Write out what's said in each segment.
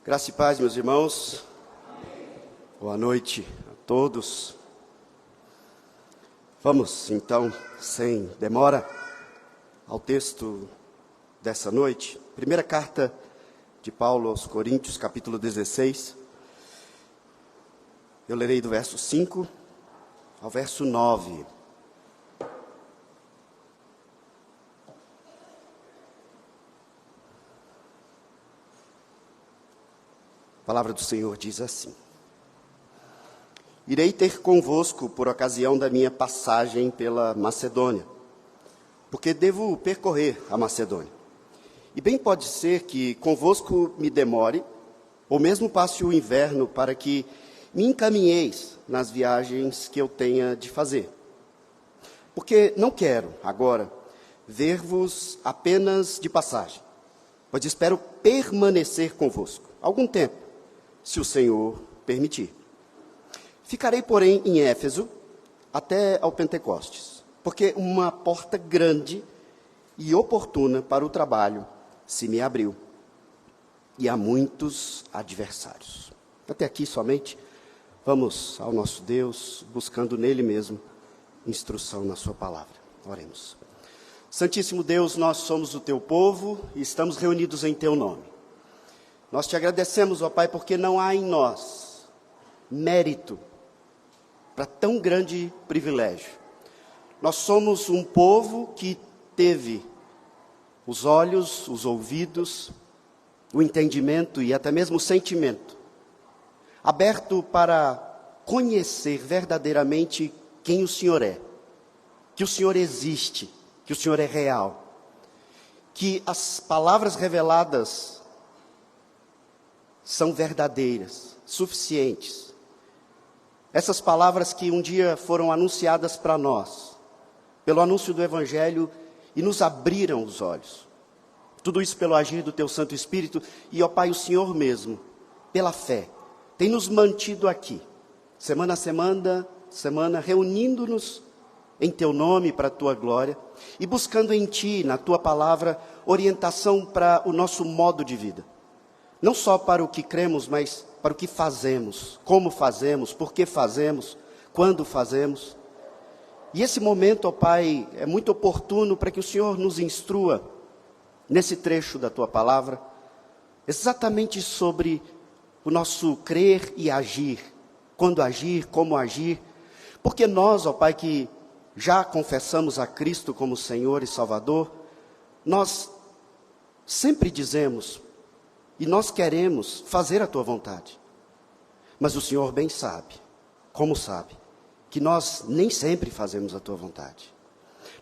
Graça e paz, meus irmãos. Boa noite a todos. Vamos, então, sem demora, ao texto dessa noite. Primeira carta de Paulo aos Coríntios, capítulo 16. Eu lerei do verso 5 ao verso 9. A palavra do Senhor diz assim: Irei ter convosco por ocasião da minha passagem pela Macedônia, porque devo percorrer a Macedônia. E bem pode ser que convosco me demore, ou mesmo passe o inverno, para que me encaminheis nas viagens que eu tenha de fazer. Porque não quero, agora, ver-vos apenas de passagem, pois espero permanecer convosco algum tempo, se o Senhor permitir. Ficarei, porém, em Éfeso até ao Pentecostes, porque uma porta grande e oportuna para o trabalho se me abriu, e há muitos adversários. Até aqui somente. Vamos ao nosso Deus, buscando nele mesmo instrução na sua palavra. Oremos. Santíssimo Deus, nós somos o teu povo e estamos reunidos em teu nome. Nós te agradecemos, ó Pai, porque não há em nós mérito para tão grande privilégio. Nós somos um povo que teve os olhos, os ouvidos, o entendimento e até mesmo o sentimento aberto para conhecer verdadeiramente quem o Senhor é, que o Senhor existe, que o Senhor é real, que as palavras reveladas são verdadeiras, suficientes. Essas palavras que um dia foram anunciadas para nós, pelo anúncio do Evangelho, e nos abriram os olhos. Tudo isso pelo agir do Teu Santo Espírito, e, ó Pai, o Senhor mesmo, pela fé, tem nos mantido aqui, semana a semana, reunindo-nos em Teu nome para a Tua glória, e buscando em Ti, na Tua palavra, orientação para o nosso modo de vida. Não só para o que cremos, mas para o que fazemos, como fazemos, por que fazemos, quando fazemos. E esse momento, ó Pai, é muito oportuno para que o Senhor nos instrua, nesse trecho da Tua palavra, exatamente sobre o nosso crer e agir, quando agir, como agir, porque nós, ó Pai, que já confessamos a Cristo como Senhor e Salvador, nós sempre dizemos, e nós queremos fazer a Tua vontade. Mas o Senhor bem sabe, como sabe, que nós nem sempre fazemos a Tua vontade.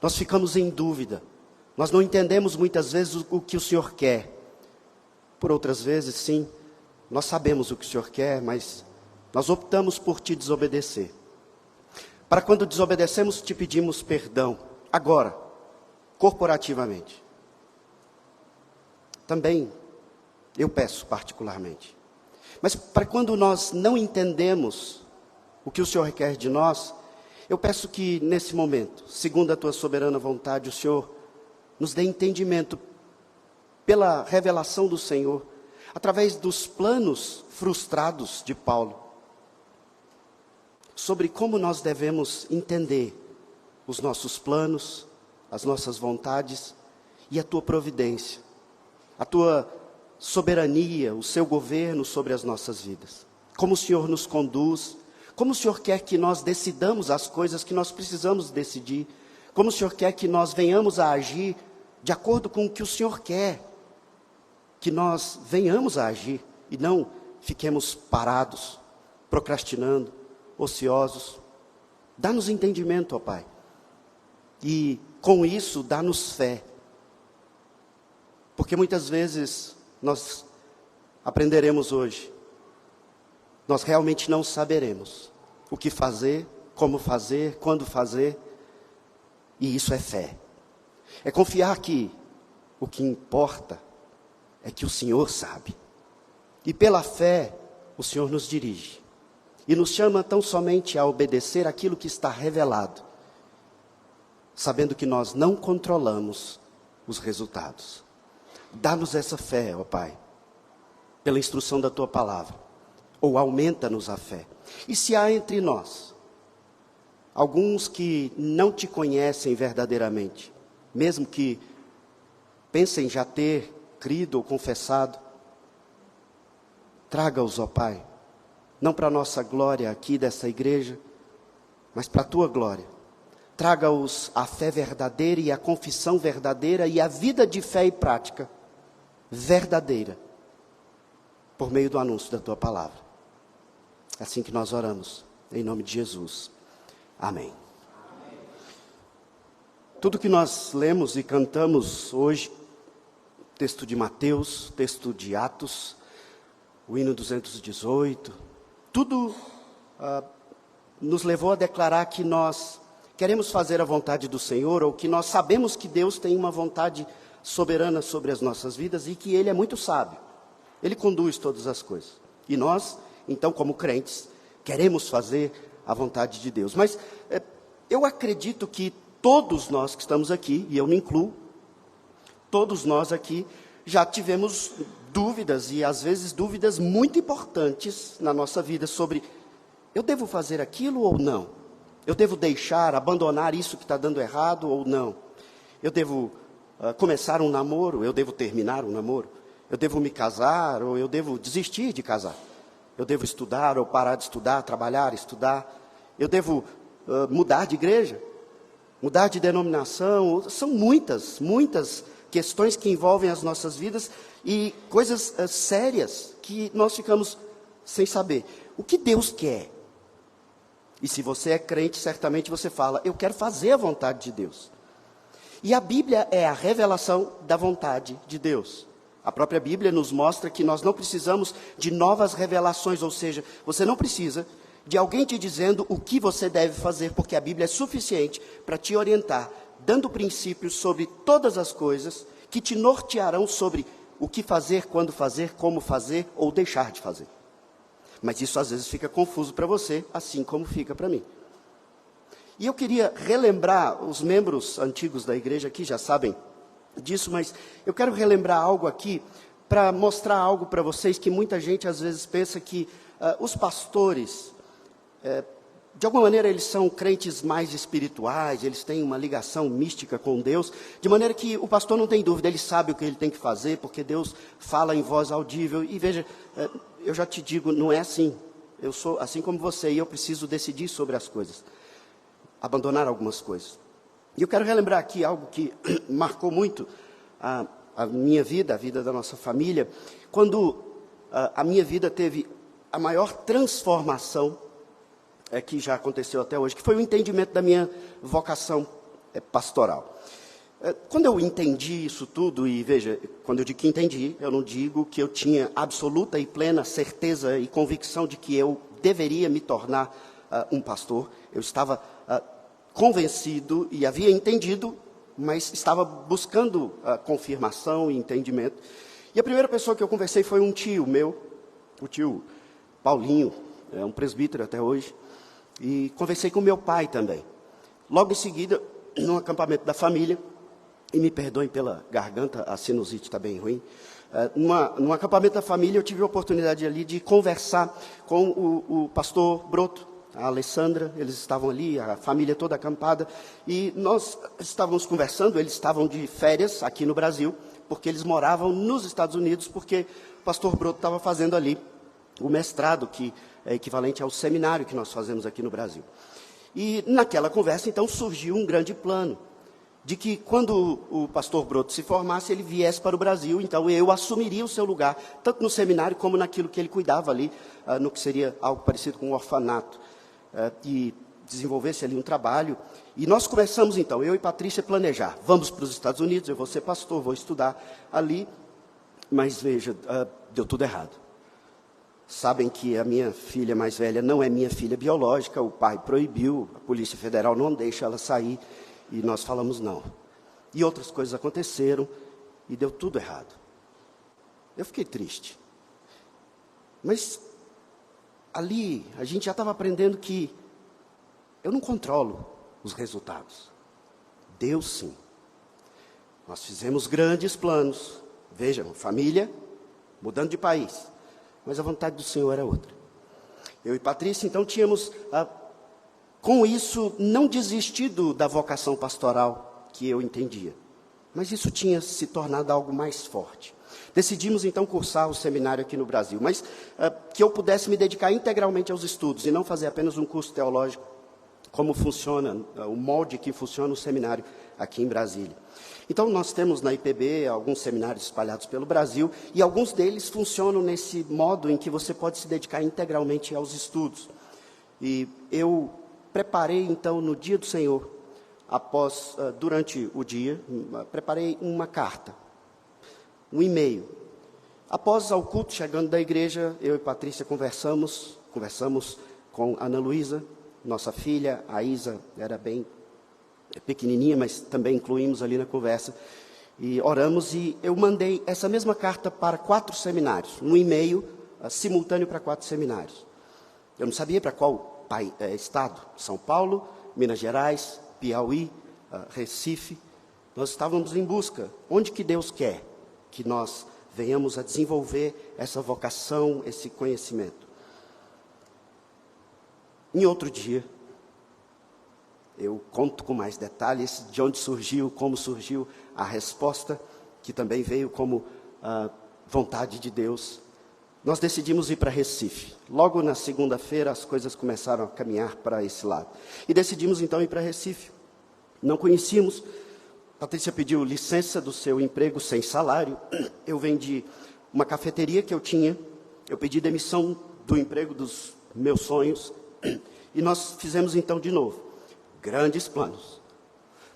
Nós ficamos em dúvida. Nós não entendemos muitas vezes o que o Senhor quer. Por outras vezes, sim, nós sabemos o que o Senhor quer, mas nós optamos por Te desobedecer. Para quando desobedecemos, Te pedimos perdão. Agora, corporativamente. Também eu peço particularmente. Mas para quando nós não entendemos o que o Senhor requer de nós, eu peço que nesse momento, segundo a Tua soberana vontade, o Senhor nos dê entendimento pela revelação do Senhor, através dos planos frustrados de Paulo, sobre como nós devemos entender os nossos planos, as nossas vontades e a Tua providência, a Tua soberania, o Seu governo sobre as nossas vidas. Como o Senhor nos conduz, como o Senhor quer que nós decidamos as coisas que nós precisamos decidir, como o Senhor quer que nós venhamos a agir de acordo com o que o Senhor quer, que nós venhamos a agir e não fiquemos parados, procrastinando, ociosos. Dá-nos entendimento, ó Pai, e com isso dá-nos fé, porque muitas vezes nós aprenderemos hoje, nós realmente não saberemos o que fazer, como fazer, quando fazer, e isso é fé. É confiar que o que importa é que o Senhor sabe. E pela fé, o Senhor nos dirige. E nos chama tão somente a obedecer aquilo que está revelado, sabendo que nós não controlamos os resultados. Dá-nos essa fé, ó Pai. pela instrução da tua palavra, ou aumenta-nos a fé. E se há entre nós alguns que não te conhecem verdadeiramente, mesmo que pensem já ter crido ou confessado, traga-os, ó Pai, não para a nossa glória aqui dessa igreja, mas para a tua glória. Traga-os a fé verdadeira e a confissão verdadeira e a vida de fé e prática verdadeira, por meio do anúncio da tua palavra. É assim que nós oramos, em nome de Jesus. Amém. Tudo que nós lemos e cantamos hoje, texto de Mateus, texto de Atos, o hino 218, tudo nos levou a declarar que nós queremos fazer a vontade do Senhor, ou que nós sabemos que Deus tem uma vontade soberana sobre as nossas vidas e que Ele é muito sábio. Ele conduz todas as coisas. E nós, então, como crentes, queremos fazer a vontade de Deus. Mas eu acredito que todos nós que estamos aqui, e eu me incluo, todos nós aqui já tivemos dúvidas, e às vezes dúvidas muito importantes na nossa vida sobre: eu devo fazer aquilo ou não? Eu devo deixar, abandonar isso que está dando errado ou não? Eu devo começar um namoro? Eu devo terminar um namoro? Eu devo me casar ou eu devo desistir de casar? Eu devo estudar ou parar de estudar, trabalhar, estudar? Eu devo mudar de igreja? Mudar de denominação? São muitas questões que envolvem as nossas vidas e coisas sérias que nós ficamos sem saber. O que Deus quer? E se você é crente, certamente você fala: eu quero fazer a vontade de Deus. E a Bíblia é a revelação da vontade de Deus. A própria Bíblia nos mostra que nós não precisamos de novas revelações, ou seja, você não precisa de alguém te dizendo o que você deve fazer, porque a Bíblia é suficiente para te orientar, dando princípios sobre todas as coisas que te nortearão sobre o que fazer, quando fazer, como fazer ou deixar de fazer. Mas isso às vezes fica confuso para você, assim como fica para mim. E eu queria relembrar, os membros antigos da igreja aqui já sabem disso, mas eu quero relembrar algo aqui, para mostrar algo para vocês que muita gente às vezes pensa que os pastores, de alguma maneira eles são crentes mais espirituais, eles têm uma ligação mística com Deus, de maneira que o pastor não tem dúvida, ele sabe o que ele tem que fazer, porque Deus fala em voz audível. E veja, eu já te digo, não é assim. Eu sou assim como você e eu preciso decidir sobre as coisas, abandonar algumas coisas. E eu quero relembrar aqui algo que marcou muito a minha vida, a vida da nossa família, quando a minha vida teve a maior transformação que já aconteceu até hoje, que foi o entendimento da minha vocação pastoral. Quando eu entendi isso tudo, e veja, quando eu digo que entendi, eu não digo que eu tinha absoluta e plena certeza e convicção de que eu deveria me tornar um pastor. Eu estava convencido e havia entendido, mas estava buscando confirmação e entendimento. E a primeira pessoa que eu conversei foi um tio meu, o tio Paulinho, é um presbítero até hoje, e conversei com meu pai também. Logo em seguida, num acampamento da família, e me perdoem pela garganta, a sinusite está bem ruim, num acampamento da família eu tive a oportunidade ali de conversar com o pastor Broto, a Alessandra, eles estavam ali, a família toda acampada, e nós estávamos conversando, eles estavam de férias aqui no Brasil, porque eles moravam nos Estados Unidos, porque o pastor Broto estava fazendo ali o mestrado, que é equivalente ao seminário que nós fazemos aqui no Brasil. E naquela conversa, então, surgiu um grande plano, de que quando o pastor Broto se formasse, ele viesse para o Brasil, então eu assumiria o seu lugar, tanto no seminário como naquilo que ele cuidava ali, no que seria algo parecido com um orfanato, e desenvolvesse ali um trabalho. E nós começamos então, eu e Patrícia, a planejar. Vamos para os Estados Unidos, eu vou ser pastor, vou estudar ali. Mas veja, deu tudo errado. Sabem que a minha filha mais velha não é minha filha biológica, o pai proibiu, a Polícia Federal não deixa ela sair, e nós falamos não. E outras coisas aconteceram, e deu tudo errado. Eu fiquei triste. Mas ali, a gente já estava aprendendo que eu não controlo os resultados. Deus sim. Nós fizemos grandes planos. Vejam, família, mudando de país. mas a vontade do Senhor era outra. Eu e Patrícia, então, tínhamos, com isso, não desistido da vocação pastoral que eu entendia, mas isso tinha se tornado algo mais forte. Decidimos, então, cursar o seminário aqui no Brasil, mas que eu pudesse me dedicar integralmente aos estudos e não fazer apenas um curso teológico, como funciona, o molde que funciona o seminário aqui em Brasília. Então, nós temos na IPB alguns seminários espalhados pelo Brasil, e alguns deles funcionam nesse modo em que você pode se dedicar integralmente aos estudos. E eu preparei, então, no dia do Senhor, durante o dia, preparei uma carta, um e-mail. Após ao culto, chegando da igreja, eu e Patrícia conversamos com Ana Luísa, nossa filha. A Isa era bem pequenininha, mas também incluímos ali na conversa, e oramos, e eu mandei essa mesma carta para 4 seminários, um e-mail simultâneo para 4 seminários. Eu não sabia para qual estado, São Paulo, Minas Gerais, Piauí, Recife. Nós estávamos em busca, onde que Deus quer que nós venhamos a desenvolver essa vocação, esse conhecimento. Em outro dia, eu conto com mais detalhes de onde surgiu, como surgiu a resposta, que também veio como vontade de Deus. Nós decidimos ir para Recife. Logo na segunda-feira, as coisas começaram a caminhar para esse lado. E decidimos, então, ir para Recife. Não conhecíamos. Patrícia pediu licença do seu emprego sem salário. Eu vendi uma cafeteria que eu tinha. Eu pedi demissão do emprego dos meus sonhos. E nós fizemos, então, de novo grandes planos.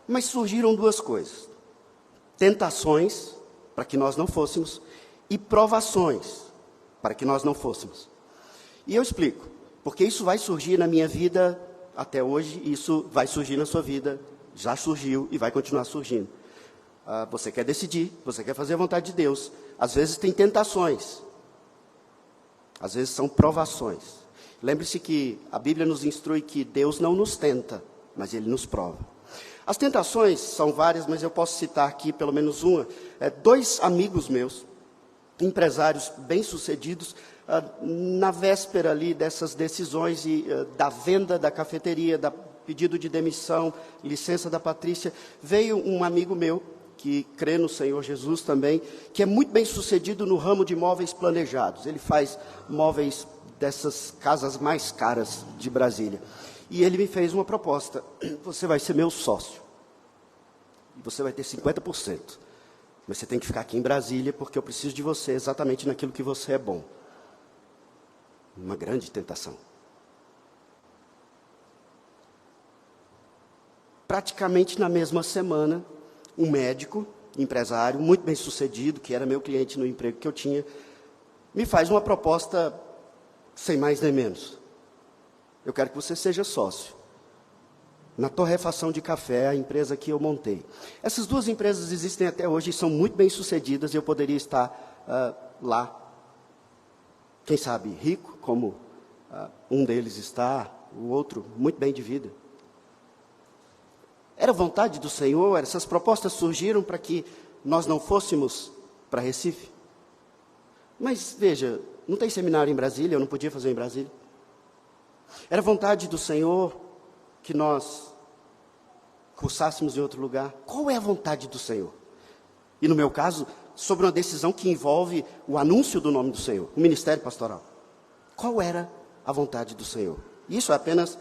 Mas surgiram 2 coisas: tentações, para que nós não fôssemos, e provações, para que nós não fôssemos. E eu explico, porque isso vai surgir na minha vida até hoje, e isso vai surgir na sua vida, já surgiu e vai continuar surgindo. Você quer decidir, você quer fazer a vontade de Deus. Às vezes tem tentações, às vezes são provações. Lembre-se que a Bíblia nos instrui que Deus não nos tenta, mas Ele nos prova. As tentações são várias, mas eu posso citar aqui pelo menos uma. 2 amigos meus, empresários bem-sucedidos, na véspera ali dessas decisões e da venda da cafeteria, da pedido de demissão, licença da Patrícia, veio um amigo meu, que crê no Senhor Jesus também, que é muito bem-sucedido no ramo de móveis planejados. Ele faz móveis dessas casas mais caras de Brasília. E ele me fez uma proposta: você vai ser meu sócio, e você vai ter 50%, mas você tem que ficar aqui em Brasília, porque eu preciso de você exatamente naquilo que você é bom. Uma grande tentação. Praticamente na mesma semana, um médico, empresário, muito bem sucedido, que era meu cliente no emprego que eu tinha, me faz uma proposta sem mais nem menos: eu quero que você seja sócio na torrefação de café, a empresa que eu montei. Essas 2 empresas existem até hoje e são muito bem sucedidas, e eu poderia estar lá, quem sabe rico, como um deles está, o outro muito bem de vida. Era vontade do Senhor, essas propostas surgiram para que nós não fôssemos para Recife. Mas veja, não tem seminário em Brasília, eu não podia fazer em Brasília. Era vontade do Senhor que nós cursássemos em outro lugar. Qual é a vontade do Senhor? E no meu caso, sobre uma decisão que envolve o anúncio do nome do Senhor, o ministério pastoral. Qual era a vontade do Senhor? Isso é apenas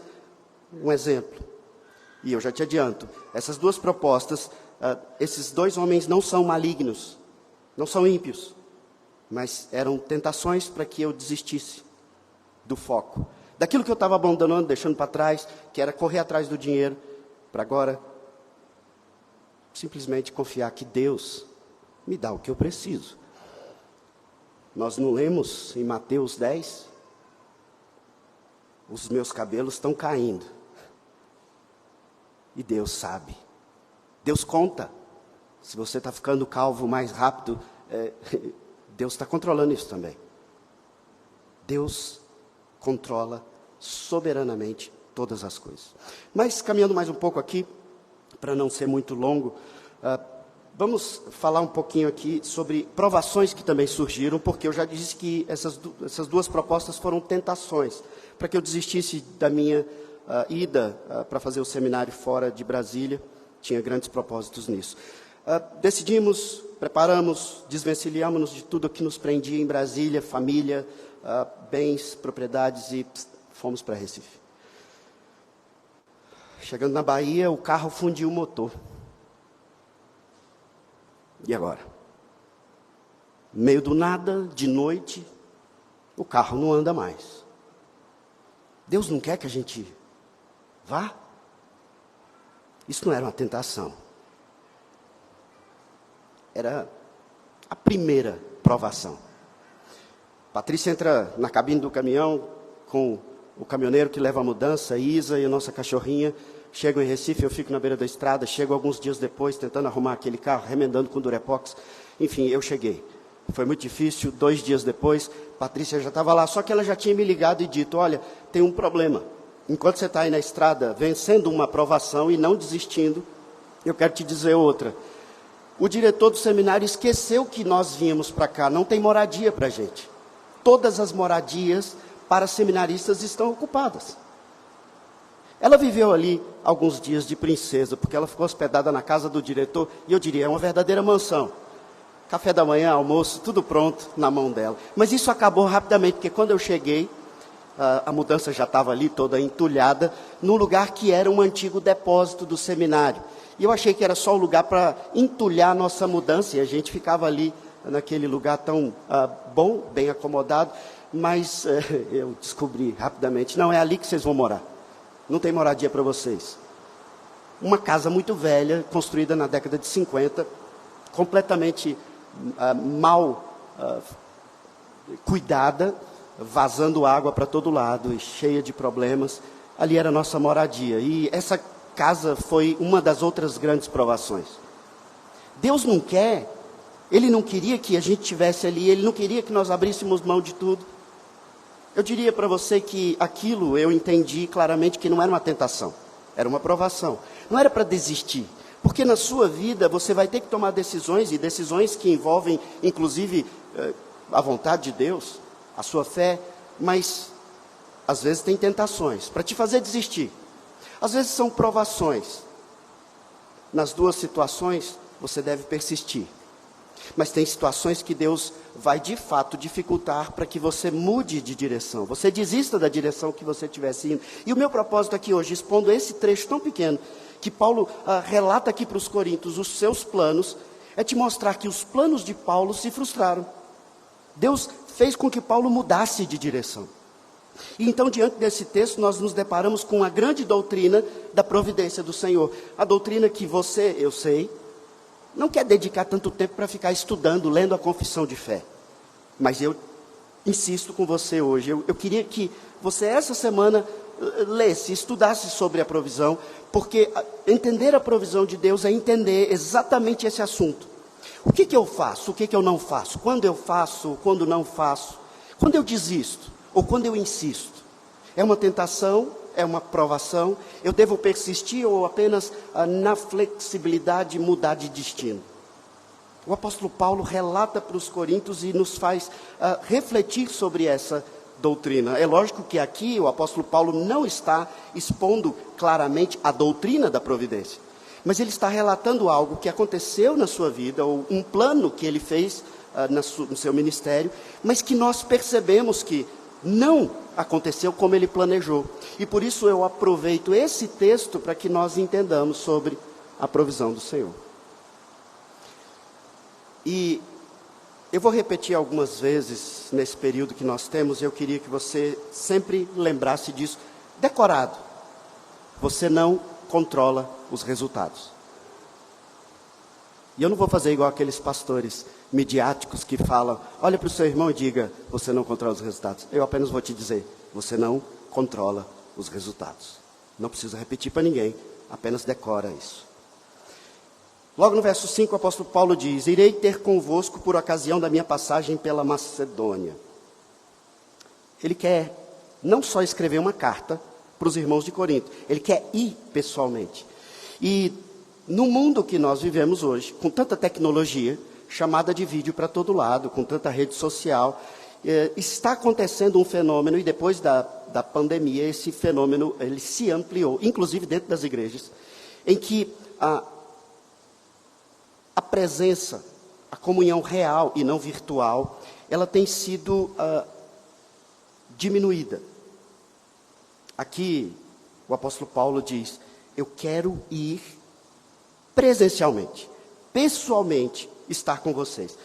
um exemplo. E eu já te adianto, essas 2 propostas, esses 2 homens não são malignos, não são ímpios, mas eram tentações para que eu desistisse do foco, daquilo que eu estava abandonando, deixando para trás, que era correr atrás do dinheiro, para agora simplesmente confiar que Deus me dá o que eu preciso. Nós não lemos em Mateus 10? Os meus cabelos estão caindo. E Deus sabe. Deus conta. Se você está ficando calvo mais rápido, Deus está controlando isso também. Deus controla soberanamente todas as coisas. Mas, caminhando mais um pouco aqui, para não ser muito longo, Vamos falar um pouquinho aqui sobre provações que também surgiram, porque eu já disse que essas duas propostas foram tentações, para que eu desistisse da minha ida para fazer o seminário fora de Brasília. Tinha grandes propósitos nisso. Decidimos, preparamos, desvencilhamos-nos de tudo que nos prendia em Brasília, família, bens, propriedades, e fomos para Recife. Chegando na Bahia, o carro fundiu o motor. E agora? No meio do nada, de noite, o carro não anda mais. Deus não quer que a gente vá? Isso não era uma tentação. Era a primeira provação. Patrícia entra na cabine do caminhão com o caminhoneiro que leva a mudança, Isa e a nossa cachorrinha. Chegam em Recife, eu fico na beira da estrada, chego alguns dias depois, tentando arrumar aquele carro, remendando com durepox. Enfim, eu cheguei. Foi muito difícil, 2 dias depois, Patrícia já estava lá, só que ela já tinha me ligado e dito, olha, tem um problema. Enquanto você está aí na estrada, vencendo uma provação e não desistindo, eu quero te dizer outra. O diretor do seminário esqueceu que nós vínhamos para cá, não tem moradia para a gente. Todas as moradias para seminaristas estão ocupadas. Ela viveu ali alguns dias de princesa, porque ela ficou hospedada na casa do diretor, e eu diria, é uma verdadeira mansão. Café da manhã, almoço, tudo pronto na mão dela. Mas isso acabou rapidamente, porque quando eu cheguei, a mudança já estava ali toda entulhada, num lugar que era um antigo depósito do seminário. E eu achei que era só o lugar para entulhar a nossa mudança, e a gente ficava ali naquele lugar tão bom, bem acomodado, mas eu descobri rapidamente, não é ali que vocês vão morar. Não tem moradia para vocês. Uma casa muito velha, construída na década de 50, completamente mal cuidada, vazando água para todo lado e cheia de problemas. Ali era a nossa moradia. E essa casa foi uma das outras grandes provações. Deus não quer, Ele não queria que a gente estivesse ali, Ele não queria que nós abríssemos mão de tudo. Eu diria para você que aquilo eu entendi claramente que não era uma tentação, era uma provação. Não era para desistir, porque na sua vida você vai ter que tomar decisões, e decisões que envolvem, inclusive, a vontade de Deus, a sua fé, mas às vezes tem tentações para te fazer desistir. Às vezes são provações. Nas duas situações, você deve persistir. Mas tem situações que Deus vai de fato dificultar para que você mude de direção. Você desista da direção que você estivesse indo. E o meu propósito aqui hoje, expondo esse trecho tão pequeno, que Paulo relata aqui para os coríntios os seus planos, é te mostrar que os planos de Paulo se frustraram. Deus fez com que Paulo mudasse de direção. E então, diante desse texto, nós nos deparamos com a grande doutrina da providência do Senhor. A doutrina que você, eu sei, não quer dedicar tanto tempo para ficar estudando, lendo a confissão de fé. Mas eu insisto com você hoje, eu queria que você essa semana lesse, estudasse sobre a provisão, porque entender a provisão de Deus é entender exatamente esse assunto. O que eu faço, o que eu não faço, quando eu faço, quando não faço, quando eu desisto, ou quando eu insisto. É uma tentação? É uma provação? Eu devo persistir ou apenas na flexibilidade mudar de destino? O apóstolo Paulo relata para os coríntios e nos faz refletir sobre essa doutrina. É lógico que aqui o apóstolo Paulo não está expondo claramente a doutrina da providência, mas ele está relatando algo que aconteceu na sua vida, ou um plano que ele fez no seu ministério, mas que nós percebemos que não aconteceu como ele planejou. E por isso eu aproveito esse texto para que nós entendamos sobre a provisão do Senhor. E eu vou repetir algumas vezes nesse período que nós temos, e eu queria que você sempre lembrasse disso, decorado. Você não controla os resultados. E eu não vou fazer igual aqueles pastores midiáticos que falam, olha para o seu irmão e diga, você não controla os resultados. Eu apenas vou te dizer, você não controla os resultados. Não precisa repetir para ninguém, apenas decora isso. Logo no verso 5, o apóstolo Paulo diz, irei ter convosco por ocasião da minha passagem pela Macedônia. Ele quer não só escrever uma carta para os irmãos de Corinto, ele quer ir pessoalmente. E no mundo que nós vivemos hoje, com tanta tecnologia, chamada de vídeo para todo lado, com tanta rede social, está acontecendo um fenômeno, e depois da pandemia, esse fenômeno ele se ampliou, inclusive dentro das igrejas, em que a presença, a comunhão real e não virtual, ela tem sido diminuída. Aqui, o apóstolo Paulo diz, eu quero ir presencialmente, pessoalmente, estar com vocês.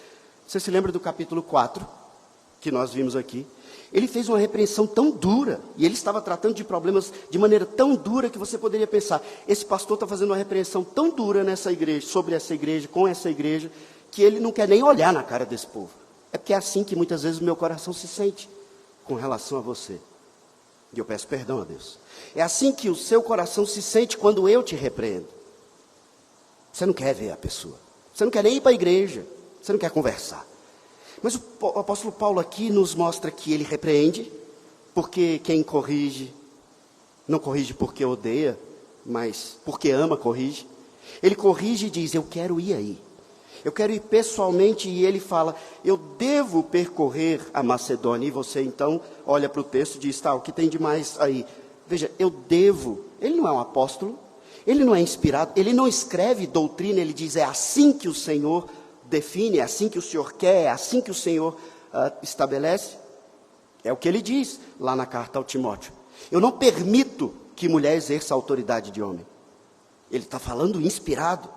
Você se lembra do capítulo 4, que nós vimos aqui? Ele fez uma repreensão tão dura, e ele estava tratando de problemas de maneira tão dura, que você poderia pensar, esse pastor está fazendo uma repreensão tão dura nessa igreja, sobre essa igreja, com essa igreja, que ele não quer nem olhar na cara desse povo. É porque é assim que muitas vezes o meu coração se sente com relação a você. E eu peço perdão a Deus. É assim que o seu coração se sente quando eu te repreendo. Você não quer ver a pessoa. Você não quer nem ir para a igreja. Você não quer conversar. Mas o apóstolo Paulo aqui nos mostra que ele repreende, porque quem corrige, não corrige porque odeia, mas porque ama, corrige. Ele corrige e diz, eu quero ir aí. Eu quero ir pessoalmente, e ele fala, eu devo percorrer a Macedônia. E você então olha para o texto e diz, tá, o que tem de mais aí? Veja, eu devo. Ele não é um apóstolo, ele não é inspirado, ele não escreve doutrina, ele diz, é assim que o Senhor define, é assim que o Senhor quer, é assim que o Senhor estabelece. É o que ele diz lá na carta ao Timóteo. Eu não permito que mulher exerça a autoridade de homem. Ele está falando inspirado,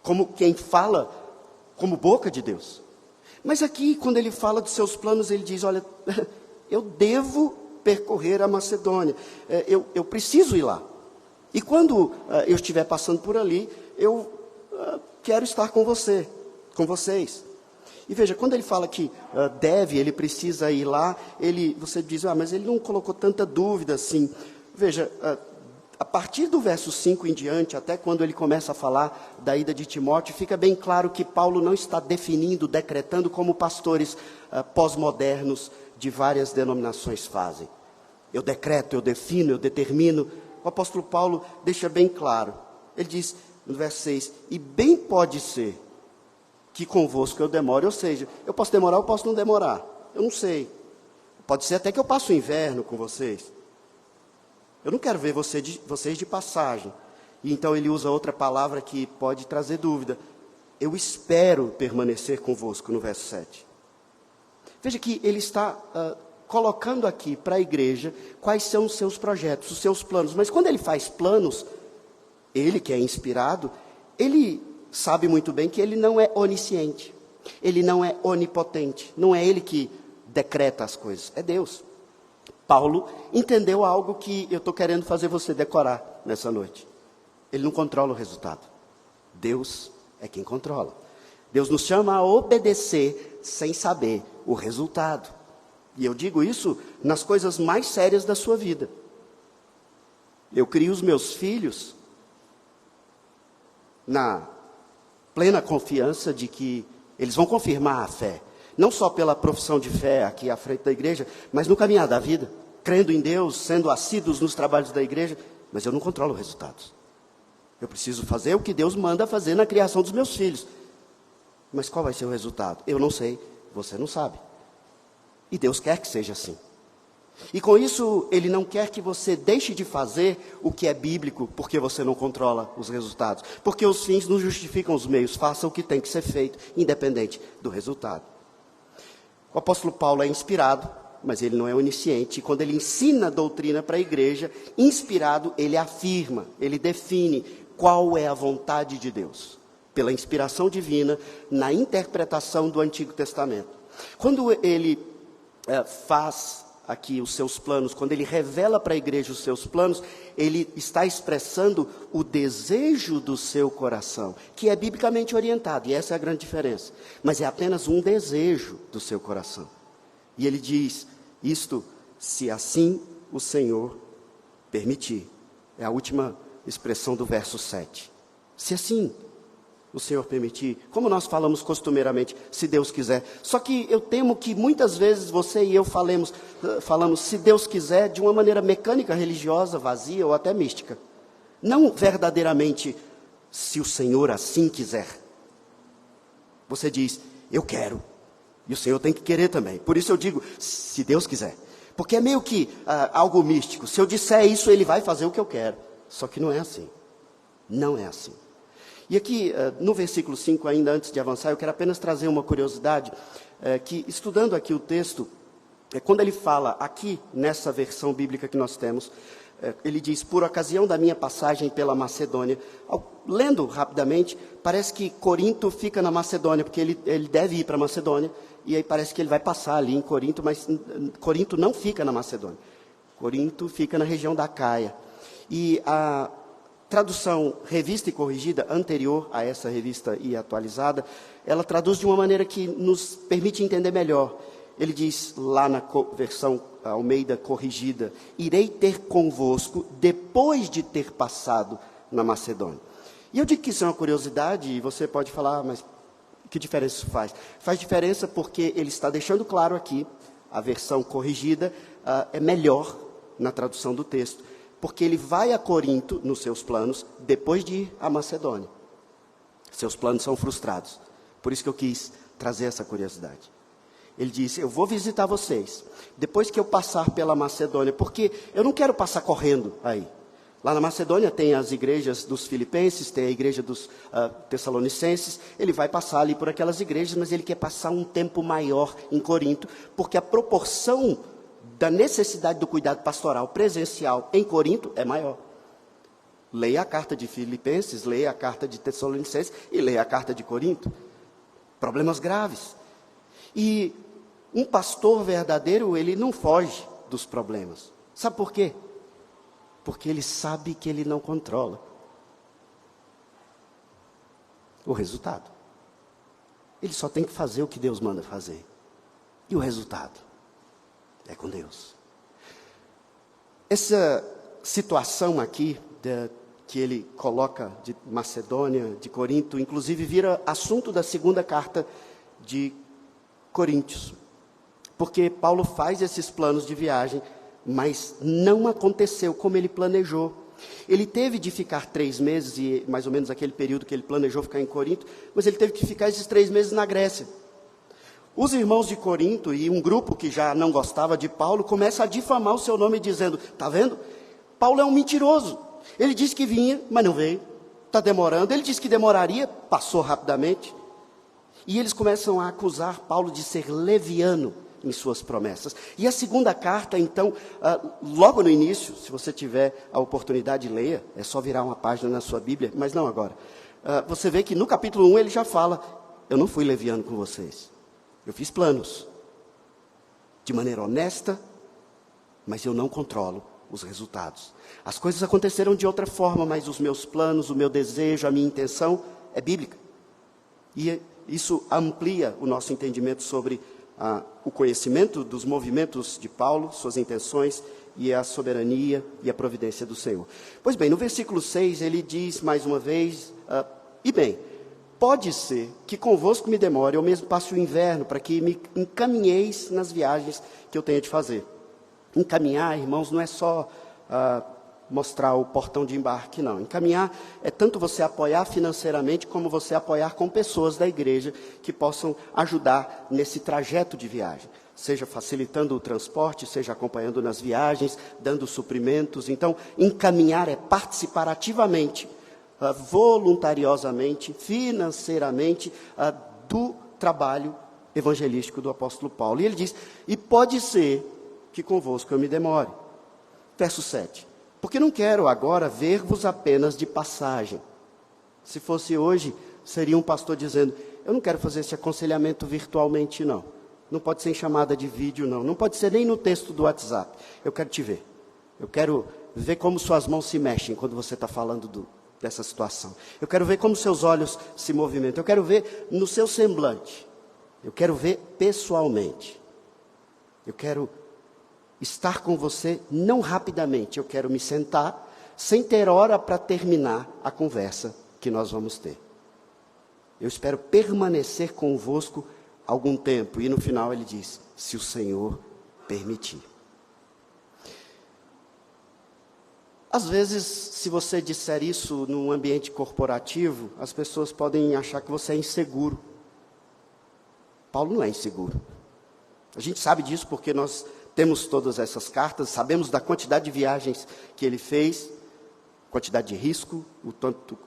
como quem fala como boca de Deus. Mas aqui, quando ele fala dos seus planos, ele diz, olha, eu devo percorrer a Macedônia, eu preciso ir lá. E quando eu estiver passando por ali, eu quero estar com você, com vocês. E veja, quando ele fala que deve, ele precisa ir lá, você diz, mas ele não colocou tanta dúvida assim. Veja, a partir do verso 5 em diante, até quando ele começa a falar da ida de Timóteo, fica bem claro que Paulo não está definindo, decretando como pastores pós-modernos de várias denominações fazem. Eu decreto, eu defino, eu determino. O apóstolo Paulo deixa bem claro. Ele diz no verso 6, e bem pode ser que convosco eu demore, ou seja, eu posso demorar, eu posso não demorar, eu não sei. Pode ser até que eu passe o inverno com vocês. Eu não quero ver vocês de passagem. E então ele usa outra palavra que pode trazer dúvida. Eu espero permanecer convosco, no verso 7. Veja que ele está colocando aqui para a igreja quais são os seus projetos, os seus planos. Mas quando ele faz planos, ele que é inspirado, ele sabe muito bem que ele não é onisciente. Ele não é onipotente. Não é ele que decreta as coisas, é Deus. Paulo entendeu algo que eu estou querendo fazer você decorar nessa noite. Ele não controla o resultado. Deus é quem controla. Deus nos chama a obedecer sem saber o resultado. E eu digo isso nas coisas mais sérias da sua vida. Eu crio os meus filhos na plena confiança de que eles vão confirmar a fé. Não só pela profissão de fé aqui à frente da igreja, mas no caminhar da vida, crendo em Deus, sendo assíduos nos trabalhos da igreja, mas eu não controlo os resultados. Eu preciso fazer o que Deus manda fazer na criação dos meus filhos. Mas qual vai ser o resultado? Eu não sei, você não sabe. E Deus quer que seja assim. E com isso, Ele não quer que você deixe de fazer o que é bíblico, porque você não controla os resultados. Porque os fins não justificam os meios, faça o que tem que ser feito, independente do resultado. O apóstolo Paulo é inspirado, mas ele não é onisciente. E quando ele ensina a doutrina para a igreja, inspirado, ele afirma, ele define qual é a vontade de Deus, pela inspiração divina, na interpretação do Antigo Testamento. Quando ele faz aqui os seus planos, quando ele revela para a igreja os seus planos, ele está expressando o desejo do seu coração, que é biblicamente orientado, e essa é a grande diferença. Mas é apenas um desejo do seu coração. E ele diz, isto, se assim o Senhor permitir. É a última expressão do verso 7. Se assim o Senhor permitir, como nós falamos costumeiramente, se Deus quiser. Só que eu temo que muitas vezes você e eu falamos se Deus quiser de uma maneira mecânica, religiosa, vazia ou até mística. Não verdadeiramente se o Senhor assim quiser. Você diz, eu quero. E o Senhor tem que querer também. Por isso eu digo, se Deus quiser. Porque é meio que algo místico. Se eu disser isso, Ele vai fazer o que eu quero. Só que não é assim. Não é assim. E aqui, no versículo 5, ainda antes de avançar, eu quero apenas trazer uma curiosidade, que estudando aqui o texto, quando ele fala aqui, nessa versão bíblica que nós temos, ele diz, por ocasião da minha passagem pela Macedônia. Lendo rapidamente, parece que Corinto fica na Macedônia, porque ele deve ir para a Macedônia, e aí parece que ele vai passar ali em Corinto, mas Corinto não fica na Macedônia. Corinto fica na região da Caia. E a tradução revista e corrigida, anterior a essa revista e atualizada, ela traduz de uma maneira que nos permite entender melhor. Ele diz lá na versão Almeida corrigida, irei ter convosco depois de ter passado na Macedônia. E eu digo que isso é uma curiosidade, e você pode falar, mas que diferença isso faz? Faz diferença porque ele está deixando claro aqui, a versão corrigida é melhor na tradução do texto, porque ele vai a Corinto, nos seus planos, depois de ir à Macedônia. Seus planos são frustrados. Por isso que eu quis trazer essa curiosidade. Ele disse, eu vou visitar vocês, depois que eu passar pela Macedônia, porque eu não quero passar correndo aí. Lá na Macedônia tem as igrejas dos filipenses, tem a igreja dos tessalonicenses, ele vai passar ali por aquelas igrejas, mas ele quer passar um tempo maior em Corinto, porque a proporção da necessidade do cuidado pastoral presencial em Corinto é maior. Leia a carta de Filipenses, leia a carta de Tessalonicenses e leia a carta de Corinto. Problemas graves. E um pastor verdadeiro, ele não foge dos problemas. Sabe por quê? Porque ele sabe que ele não controla o resultado. Ele só tem que fazer o que Deus manda fazer. E o resultado é com Deus. Essa situação aqui, que ele coloca de Macedônia, de Corinto, inclusive vira assunto da segunda carta de Coríntios. Porque Paulo faz esses planos de viagem, mas não aconteceu como ele planejou. Ele teve de ficar 3 meses, e mais ou menos aquele período que ele planejou ficar em Corinto, mas ele teve que ficar esses 3 meses na Grécia. Os irmãos de Corinto e um grupo que já não gostava de Paulo, começa a difamar o seu nome dizendo, está vendo? Paulo é um mentiroso. Ele disse que vinha, mas não veio. Está demorando. Ele disse que demoraria, passou rapidamente. E eles começam a acusar Paulo de ser leviano em suas promessas. E a segunda carta, então, logo no início, se você tiver a oportunidade, leia, é só virar uma página na sua Bíblia, mas não agora. Você vê que no capítulo 1 ele já fala, eu não fui leviano com vocês. Eu fiz planos, de maneira honesta, mas eu não controlo os resultados. As coisas aconteceram de outra forma, mas os meus planos, o meu desejo, a minha intenção é bíblica. E isso amplia o nosso entendimento sobre o conhecimento dos movimentos de Paulo, suas intenções e a soberania e a providência do Senhor. Pois bem, no versículo 6 ele diz mais uma vez, e bem, pode ser que convosco me demore, eu mesmo passe o inverno, para que me encaminheis nas viagens que eu tenho de fazer. Encaminhar, irmãos, não é só mostrar o portão de embarque, não. Encaminhar é tanto você apoiar financeiramente, como você apoiar com pessoas da igreja que possam ajudar nesse trajeto de viagem. Seja facilitando o transporte, seja acompanhando nas viagens, dando suprimentos. Então, encaminhar é participar ativamente, voluntariosamente, financeiramente, do trabalho evangelístico do apóstolo Paulo. E ele diz, e pode ser que convosco eu me demore. Verso 7. Porque não quero agora ver-vos apenas de passagem. Se fosse hoje, seria um pastor dizendo, eu não quero fazer esse aconselhamento virtualmente, não. Não pode ser em chamada de vídeo, não. Não pode ser nem no texto do WhatsApp. Eu quero te ver. Eu quero ver como suas mãos se mexem quando você está falando dessa situação. Eu quero ver como seus olhos se movimentam. Eu quero ver no seu semblante. Eu quero ver pessoalmente. Eu quero estar com você, não rapidamente, eu quero me sentar, sem ter hora para terminar a conversa que nós vamos ter. Eu espero permanecer convosco algum tempo. E no final ele diz, se o Senhor permitir. Às vezes, se você disser isso num ambiente corporativo, as pessoas podem achar que você é inseguro. Paulo não é inseguro. A gente sabe disso porque nós temos todas essas cartas, sabemos da quantidade de viagens que ele fez, quantidade de risco,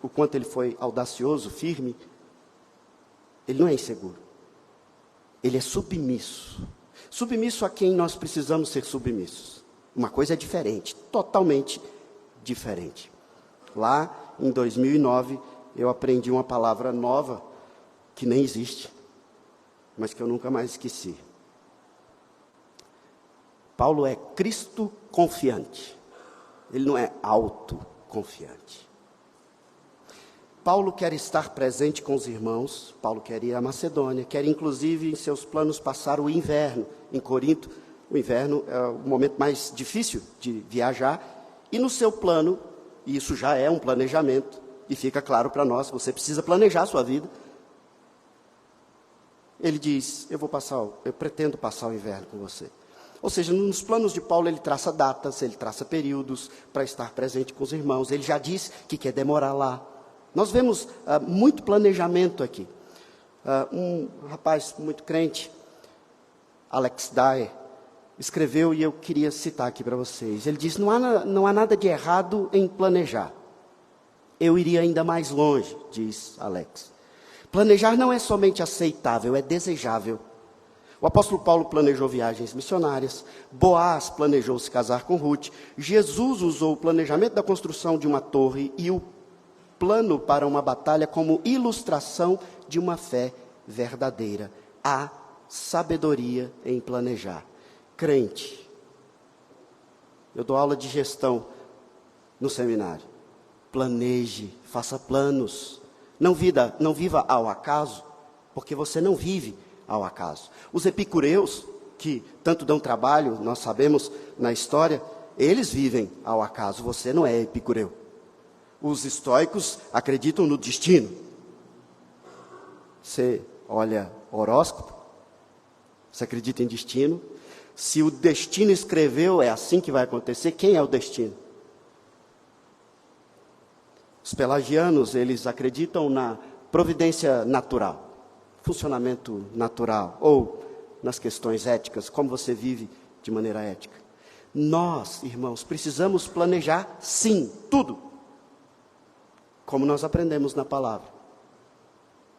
o quanto ele foi audacioso, firme. Ele não é inseguro. Ele é submisso. Submisso a quem nós precisamos ser submissos. Uma coisa é diferente, totalmente diferente. Lá em 2009, eu aprendi uma palavra nova, que nem existe, mas que eu nunca mais esqueci. Paulo é Cristo confiante. Ele não é autoconfiante. Paulo quer estar presente com os irmãos. Paulo quer ir à Macedônia. Quer, inclusive, em seus planos, passar o inverno em Corinto. O inverno é o momento mais difícil de viajar. E no seu plano, e isso já é um planejamento, e fica claro para nós, você precisa planejar a sua vida. Ele diz, eu pretendo passar o inverno com você. Ou seja, nos planos de Paulo ele traça datas, ele traça períodos para estar presente com os irmãos. Ele já diz que quer demorar lá. Nós vemos muito planejamento aqui. Um rapaz muito crente, Alex Dyer, escreveu e eu queria citar aqui para vocês. Ele diz, não há nada de errado em planejar. Eu iria ainda mais longe, diz Alex. Planejar não é somente aceitável, é desejável. O apóstolo Paulo planejou viagens missionárias, Boaz planejou se casar com Ruth, Jesus usou o planejamento da construção de uma torre e o plano para uma batalha como ilustração de uma fé verdadeira. Há sabedoria em planejar. Crente, eu dou aula de gestão no seminário. Planeje, faça planos. Não viva ao acaso, porque você não vive ao acaso. Os epicureus, que tanto dão trabalho, nós sabemos na história, eles vivem ao acaso, você não é epicureu. Os estoicos acreditam no destino. Você olha horóscopo, você acredita em destino. Se o destino escreveu, é assim que vai acontecer. Quem é o destino? Os pelagianos, eles acreditam na providência natural, funcionamento natural, ou nas questões éticas, como você vive de maneira ética. Nós, irmãos, precisamos planejar, sim, tudo. Como nós aprendemos na palavra,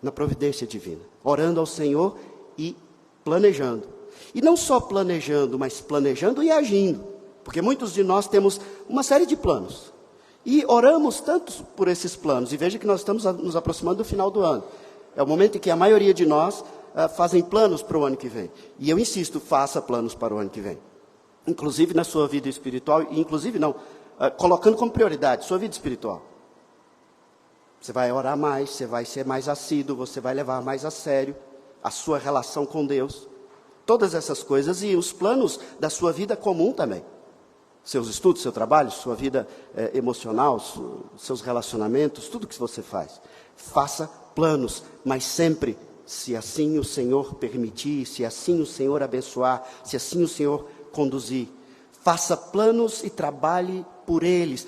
na providência divina, orando ao Senhor e planejando. E não só planejando, mas planejando e agindo. Porque muitos de nós temos uma série de planos. E oramos tanto por esses planos. E veja que nós estamos nos aproximando do final do ano. É o momento em que a maioria de nós fazem planos para o ano que vem. E eu insisto, faça planos para o ano que vem. Inclusive na sua vida espiritual, e inclusive não, colocando como prioridade sua vida espiritual. Você vai orar mais, você vai ser mais assíduo, você vai levar mais a sério a sua relação com Deus. Todas essas coisas e os planos da sua vida comum também. Seus estudos, seu trabalho, sua vida emocional, seus relacionamentos, tudo que você faz. Faça planos, mas sempre, se assim o Senhor permitir, se assim o Senhor abençoar, se assim o Senhor conduzir. Faça planos e trabalhe por eles.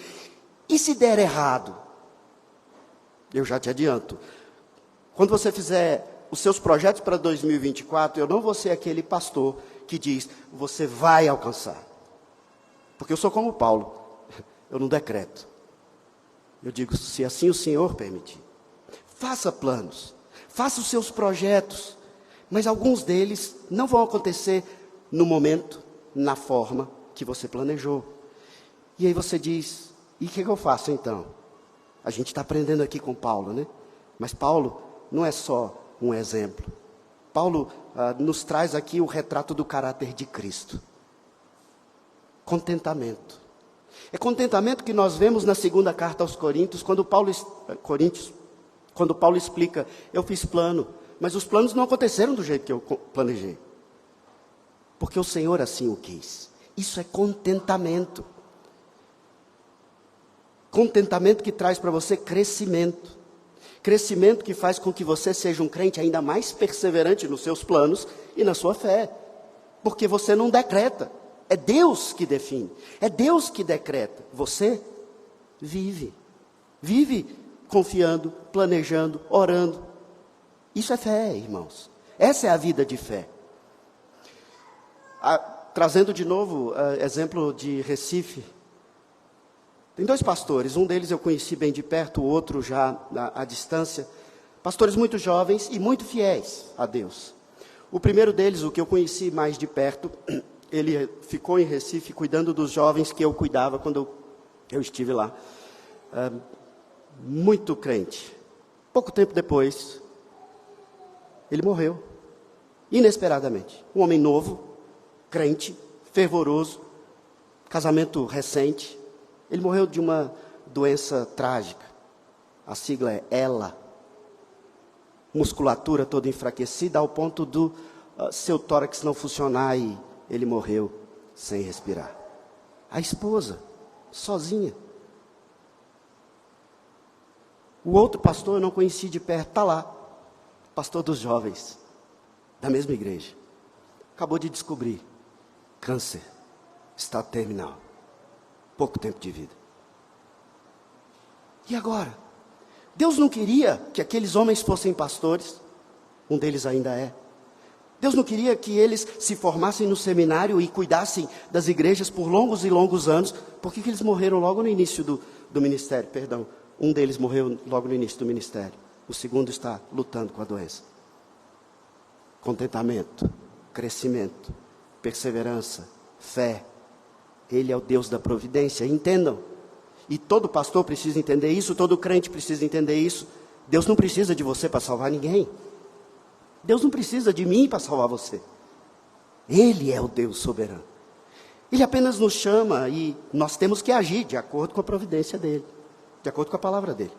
E se der errado? Eu já te adianto. Quando você fizer os seus projetos para 2024, eu não vou ser aquele pastor que diz, você vai alcançar. Porque eu sou como Paulo, eu não decreto. Eu digo, se assim o Senhor permitir. Faça planos, faça os seus projetos, mas alguns deles não vão acontecer no momento, na forma que você planejou. E aí você diz, e o que eu faço então? A gente está aprendendo aqui com Paulo, né? Mas Paulo não é só um exemplo. Paulo nos traz aqui o retrato do caráter de Cristo. Contentamento. É contentamento que nós vemos na segunda carta aos Coríntios, quando Paulo explica, eu fiz plano, mas os planos não aconteceram do jeito que eu planejei. Porque o Senhor assim o quis. Isso é contentamento. Contentamento que traz para você crescimento. Crescimento que faz com que você seja um crente ainda mais perseverante nos seus planos e na sua fé. Porque você não decreta. É Deus que define. É Deus que decreta. Você Vive. Vive confiando, planejando, orando. Isso é fé, irmãos. Essa é a vida de fé. Trazendo de novo exemplo de Recife. Tem 2 pastores, um deles eu conheci bem de perto, o outro já à distância. Pastores muito jovens e muito fiéis a Deus. O primeiro deles, o que eu conheci mais de perto, ele ficou em Recife cuidando dos jovens que eu cuidava quando eu estive lá. Muito crente. Pouco tempo depois, ele morreu. Inesperadamente. Um homem novo, crente, fervoroso, casamento recente. Ele morreu de uma doença trágica. A sigla é ELA. Musculatura toda enfraquecida ao ponto do seu tórax não funcionar e ele morreu sem respirar. A esposa, sozinha. O outro pastor eu não conheci de perto, está lá. Pastor dos jovens, da mesma igreja. Acabou de descobrir câncer, estado terminal. Pouco tempo de vida. E agora? Deus não queria que aqueles homens fossem pastores. Um deles ainda é. Deus não queria que eles se formassem no seminário e cuidassem das igrejas por longos e longos anos. Por que eles morreram logo no início do ministério? Perdão, um deles morreu logo no início do ministério. O segundo está lutando com a doença. Contentamento, crescimento, perseverança, fé. Ele é o Deus da providência, entendam. E todo pastor precisa entender isso, todo crente precisa entender isso. Deus não precisa de você para salvar ninguém. Deus não precisa de mim para salvar você. Ele é o Deus soberano. Ele apenas nos chama e nós temos que agir de acordo com a providência dele, de acordo com a palavra dele.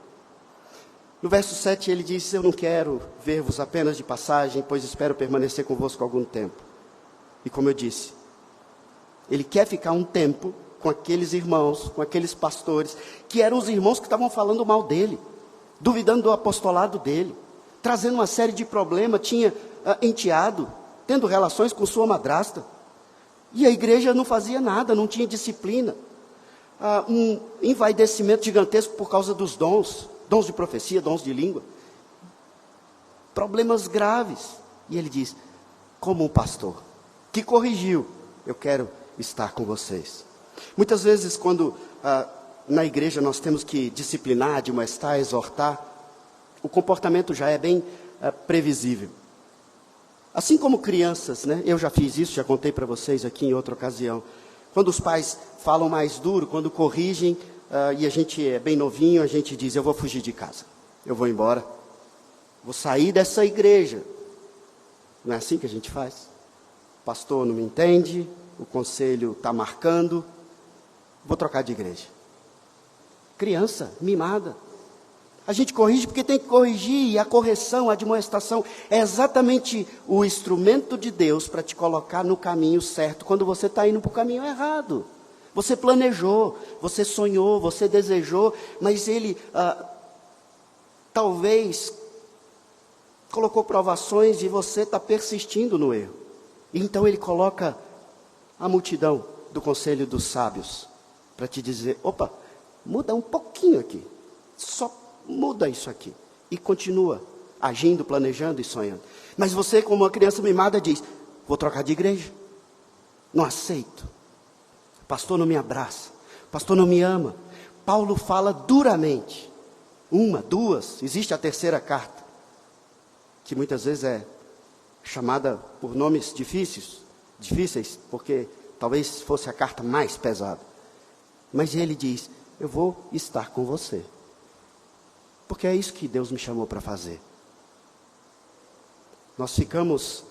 No verso 7 ele diz: eu não quero ver-vos apenas de passagem, pois espero permanecer convosco algum tempo. E como eu disse, ele quer ficar um tempo com aqueles irmãos, com aqueles pastores, que eram os irmãos que estavam falando mal dele, duvidando do apostolado dele, trazendo uma série de problemas, tinha enteado, tendo relações com sua madrasta. E a igreja não fazia nada, não tinha disciplina. Um envaidecimento gigantesco por causa dos dons de profecia, dons de língua. Problemas graves. E ele diz, como um pastor que corrigiu, eu quero estar com vocês. Muitas vezes quando na igreja nós temos que disciplinar, admoestar, exortar, o comportamento já é bem previsível. Assim como crianças, né? Eu já fiz isso, já contei para vocês aqui em outra ocasião. Quando os pais falam mais duro, quando corrigem, e a gente é bem novinho, a gente diz, eu vou fugir de casa, eu vou embora, vou sair dessa igreja. Não é assim que a gente faz? O pastor não me entende, o conselho está marcando, vou trocar de igreja. Criança, mimada. A gente corrige porque tem que corrigir, e a correção, a admoestação é exatamente o instrumento de Deus para te colocar no caminho certo, quando você está indo para o caminho errado. Você planejou, você sonhou, você desejou, mas ele talvez colocou provações e você está persistindo no erro. Então ele coloca a multidão do conselho dos sábios para te dizer, opa, muda um pouquinho aqui, só muda isso aqui, e continua agindo, planejando e sonhando. Mas você, como uma criança mimada, diz, vou trocar de igreja, não aceito, o pastor não me abraça, o pastor não me ama. Paulo fala duramente, 1, 2, existe a terceira carta, que muitas vezes é chamada por nomes difíceis, porque talvez fosse a carta mais pesada. Mas ele diz, eu vou estar com você. Porque é isso que Deus me chamou para fazer. Nós ficamos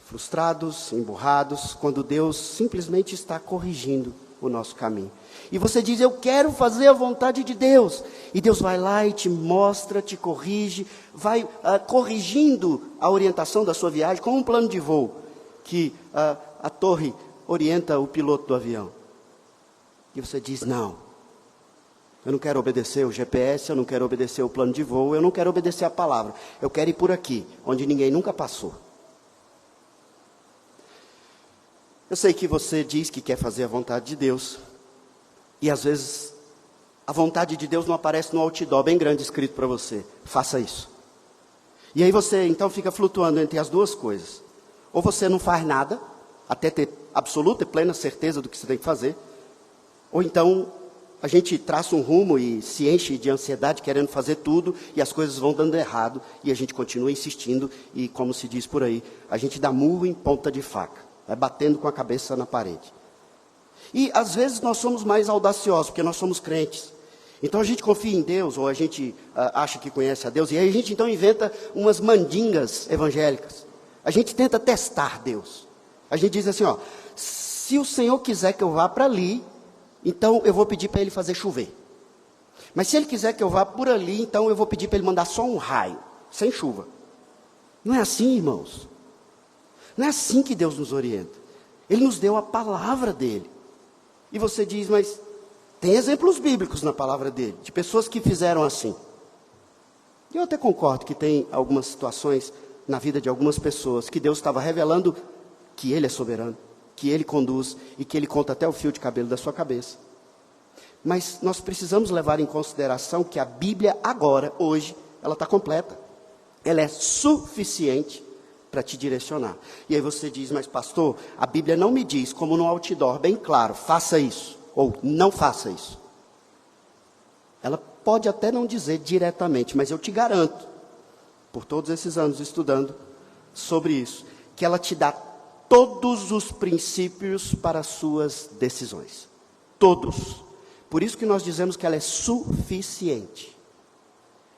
frustrados, emburrados, quando Deus simplesmente está corrigindo o nosso caminho. E você diz, eu quero fazer a vontade de Deus. E Deus vai lá e te mostra, te corrige, vai corrigindo a orientação da sua viagem, como um plano de voo, que a torre orienta o piloto do avião. E você diz, não, eu não quero obedecer o GPS, eu não quero obedecer o plano de voo, eu não quero obedecer a palavra. Eu quero ir por aqui, onde ninguém nunca passou. Eu sei que você diz que quer fazer a vontade de Deus, e às vezes a vontade de Deus não aparece no outdoor bem grande escrito para você. Faça isso. E aí você então fica flutuando entre as duas coisas. Ou você não faz nada, até ter absoluta e plena certeza do que você tem que fazer. Ou então a gente traça um rumo e se enche de ansiedade querendo fazer tudo e as coisas vão dando errado e a gente continua insistindo e, como se diz por aí, a gente dá murro em ponta de faca, vai batendo com a cabeça na parede. E às vezes nós somos mais audaciosos, porque nós somos crentes. Então a gente confia em Deus, ou a gente acha que conhece a Deus, e aí a gente então inventa umas mandingas evangélicas. A gente tenta testar Deus. A gente diz assim, ó, se o Senhor quiser que eu vá para ali, então eu vou pedir para Ele fazer chover. Mas se Ele quiser que eu vá por ali, então eu vou pedir para Ele mandar só um raio, sem chuva. Não é assim, irmãos. Não é assim que Deus nos orienta. Ele nos deu a palavra dEle. E você diz, mas tem exemplos bíblicos na palavra dEle, de pessoas que fizeram assim. E eu até concordo que tem algumas situações na vida de algumas pessoas que Deus estava revelando que Ele é soberano, que Ele conduz e que Ele conta até o fio de cabelo da sua cabeça. Mas nós precisamos levar em consideração que a Bíblia agora, hoje, ela está completa. Ela é suficiente para te direcionar. E aí você diz, mas pastor, a Bíblia não me diz, como no outdoor, bem claro, faça isso, ou não faça isso. Ela pode até não dizer diretamente, mas eu te garanto, por todos esses anos estudando sobre isso, que ela te dá todos os princípios para as suas decisões. Todos. Por isso que nós dizemos que ela é suficiente.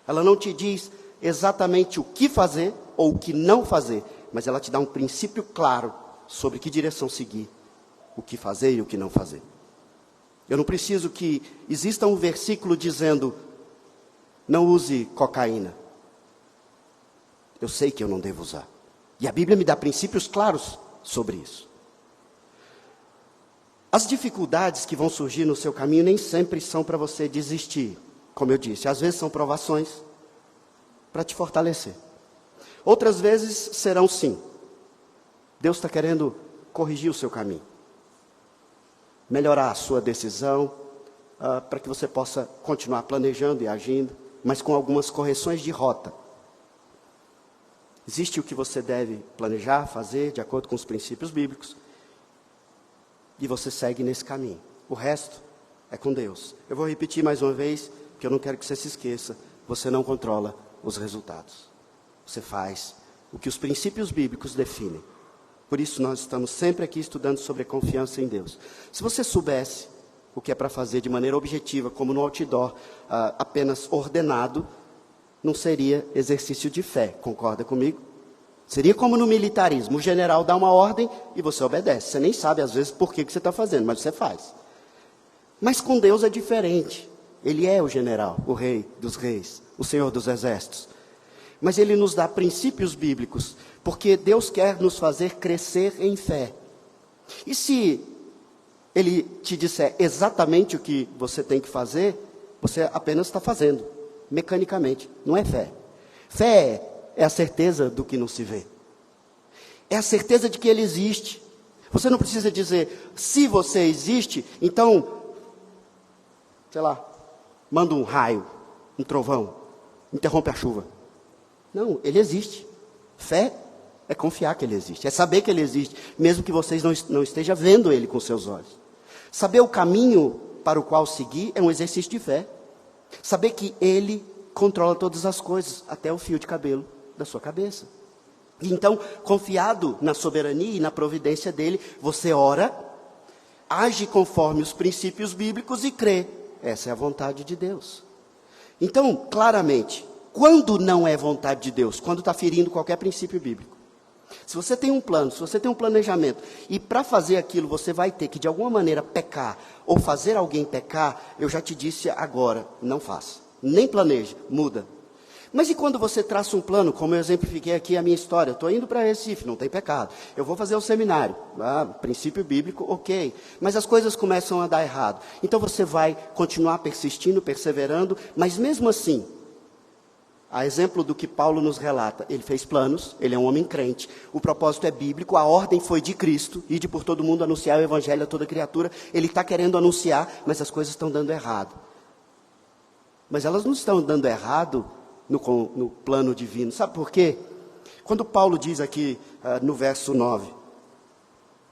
Ela não te diz exatamente o que fazer ou o que não fazer, mas ela te dá um princípio claro sobre que direção seguir, o que fazer e o que não fazer. Eu não preciso que exista um versículo dizendo, não use cocaína. Eu sei que eu não devo usar. E a Bíblia me dá princípios claros sobre isso. As dificuldades que vão surgir no seu caminho nem sempre são para você desistir. Como eu disse, às vezes são provações para te fortalecer. Outras vezes serão sim. Deus está querendo corrigir o seu caminho. Melhorar a sua decisão, para que você possa continuar planejando e agindo, mas com algumas correções de rota. Existe o que você deve planejar, fazer, de acordo com os princípios bíblicos, e você segue nesse caminho. O resto é com Deus. Eu vou repetir mais uma vez, porque eu não quero que você se esqueça, você não controla os resultados. Você faz o que os princípios bíblicos definem. Por isso nós estamos sempre aqui estudando sobre a confiança em Deus. Se você soubesse o que é para fazer de maneira objetiva, como no outdoor, apenas ordenado, não seria exercício de fé, concorda comigo? Seria como no militarismo, o general dá uma ordem e você obedece. Você nem sabe às vezes por que você está fazendo, mas você faz. Mas com Deus é diferente. Ele é o general, o rei dos reis, o senhor dos exércitos. Mas Ele nos dá princípios bíblicos, porque Deus quer nos fazer crescer em fé. E se Ele te disser exatamente o que você tem que fazer, você apenas está fazendo, mecanicamente, não é fé. Fé é a certeza do que não se vê. É a certeza de que Ele existe. Você não precisa dizer, se você existe, então, sei lá, manda um raio, um trovão, interrompe a chuva. Não, Ele existe. Fé é confiar que Ele existe, é saber que Ele existe, mesmo que vocês não estejam vendo Ele com seus olhos. Saber o caminho para o qual seguir é um exercício de fé. Saber que Ele controla todas as coisas, até o fio de cabelo da sua cabeça. E então, confiado na soberania e na providência dEle, você ora, age conforme os princípios bíblicos e crê. Essa é a vontade de Deus. Então, claramente, quando não é vontade de Deus? Quando está ferindo qualquer princípio bíblico. Se você tem um plano, se você tem um planejamento, e para fazer aquilo você vai ter que de alguma maneira pecar, ou fazer alguém pecar, eu já te disse agora, não faça. Nem planeje, muda. Mas e quando você traça um plano, como eu exemplifiquei aqui a minha história, estou indo para Recife, não tem pecado, eu vou fazer o seminário, princípio bíblico, ok, mas as coisas começam a dar errado, então você vai continuar persistindo, perseverando, mas mesmo assim, a exemplo do que Paulo nos relata, ele fez planos, ele é um homem crente, o propósito é bíblico, a ordem foi de Cristo, ide por todo mundo anunciar o evangelho a toda criatura, ele está querendo anunciar, mas as coisas estão dando errado. mas elas não estão dando errado no plano divino. Sabe por quê? Quando Paulo diz aqui no verso 9,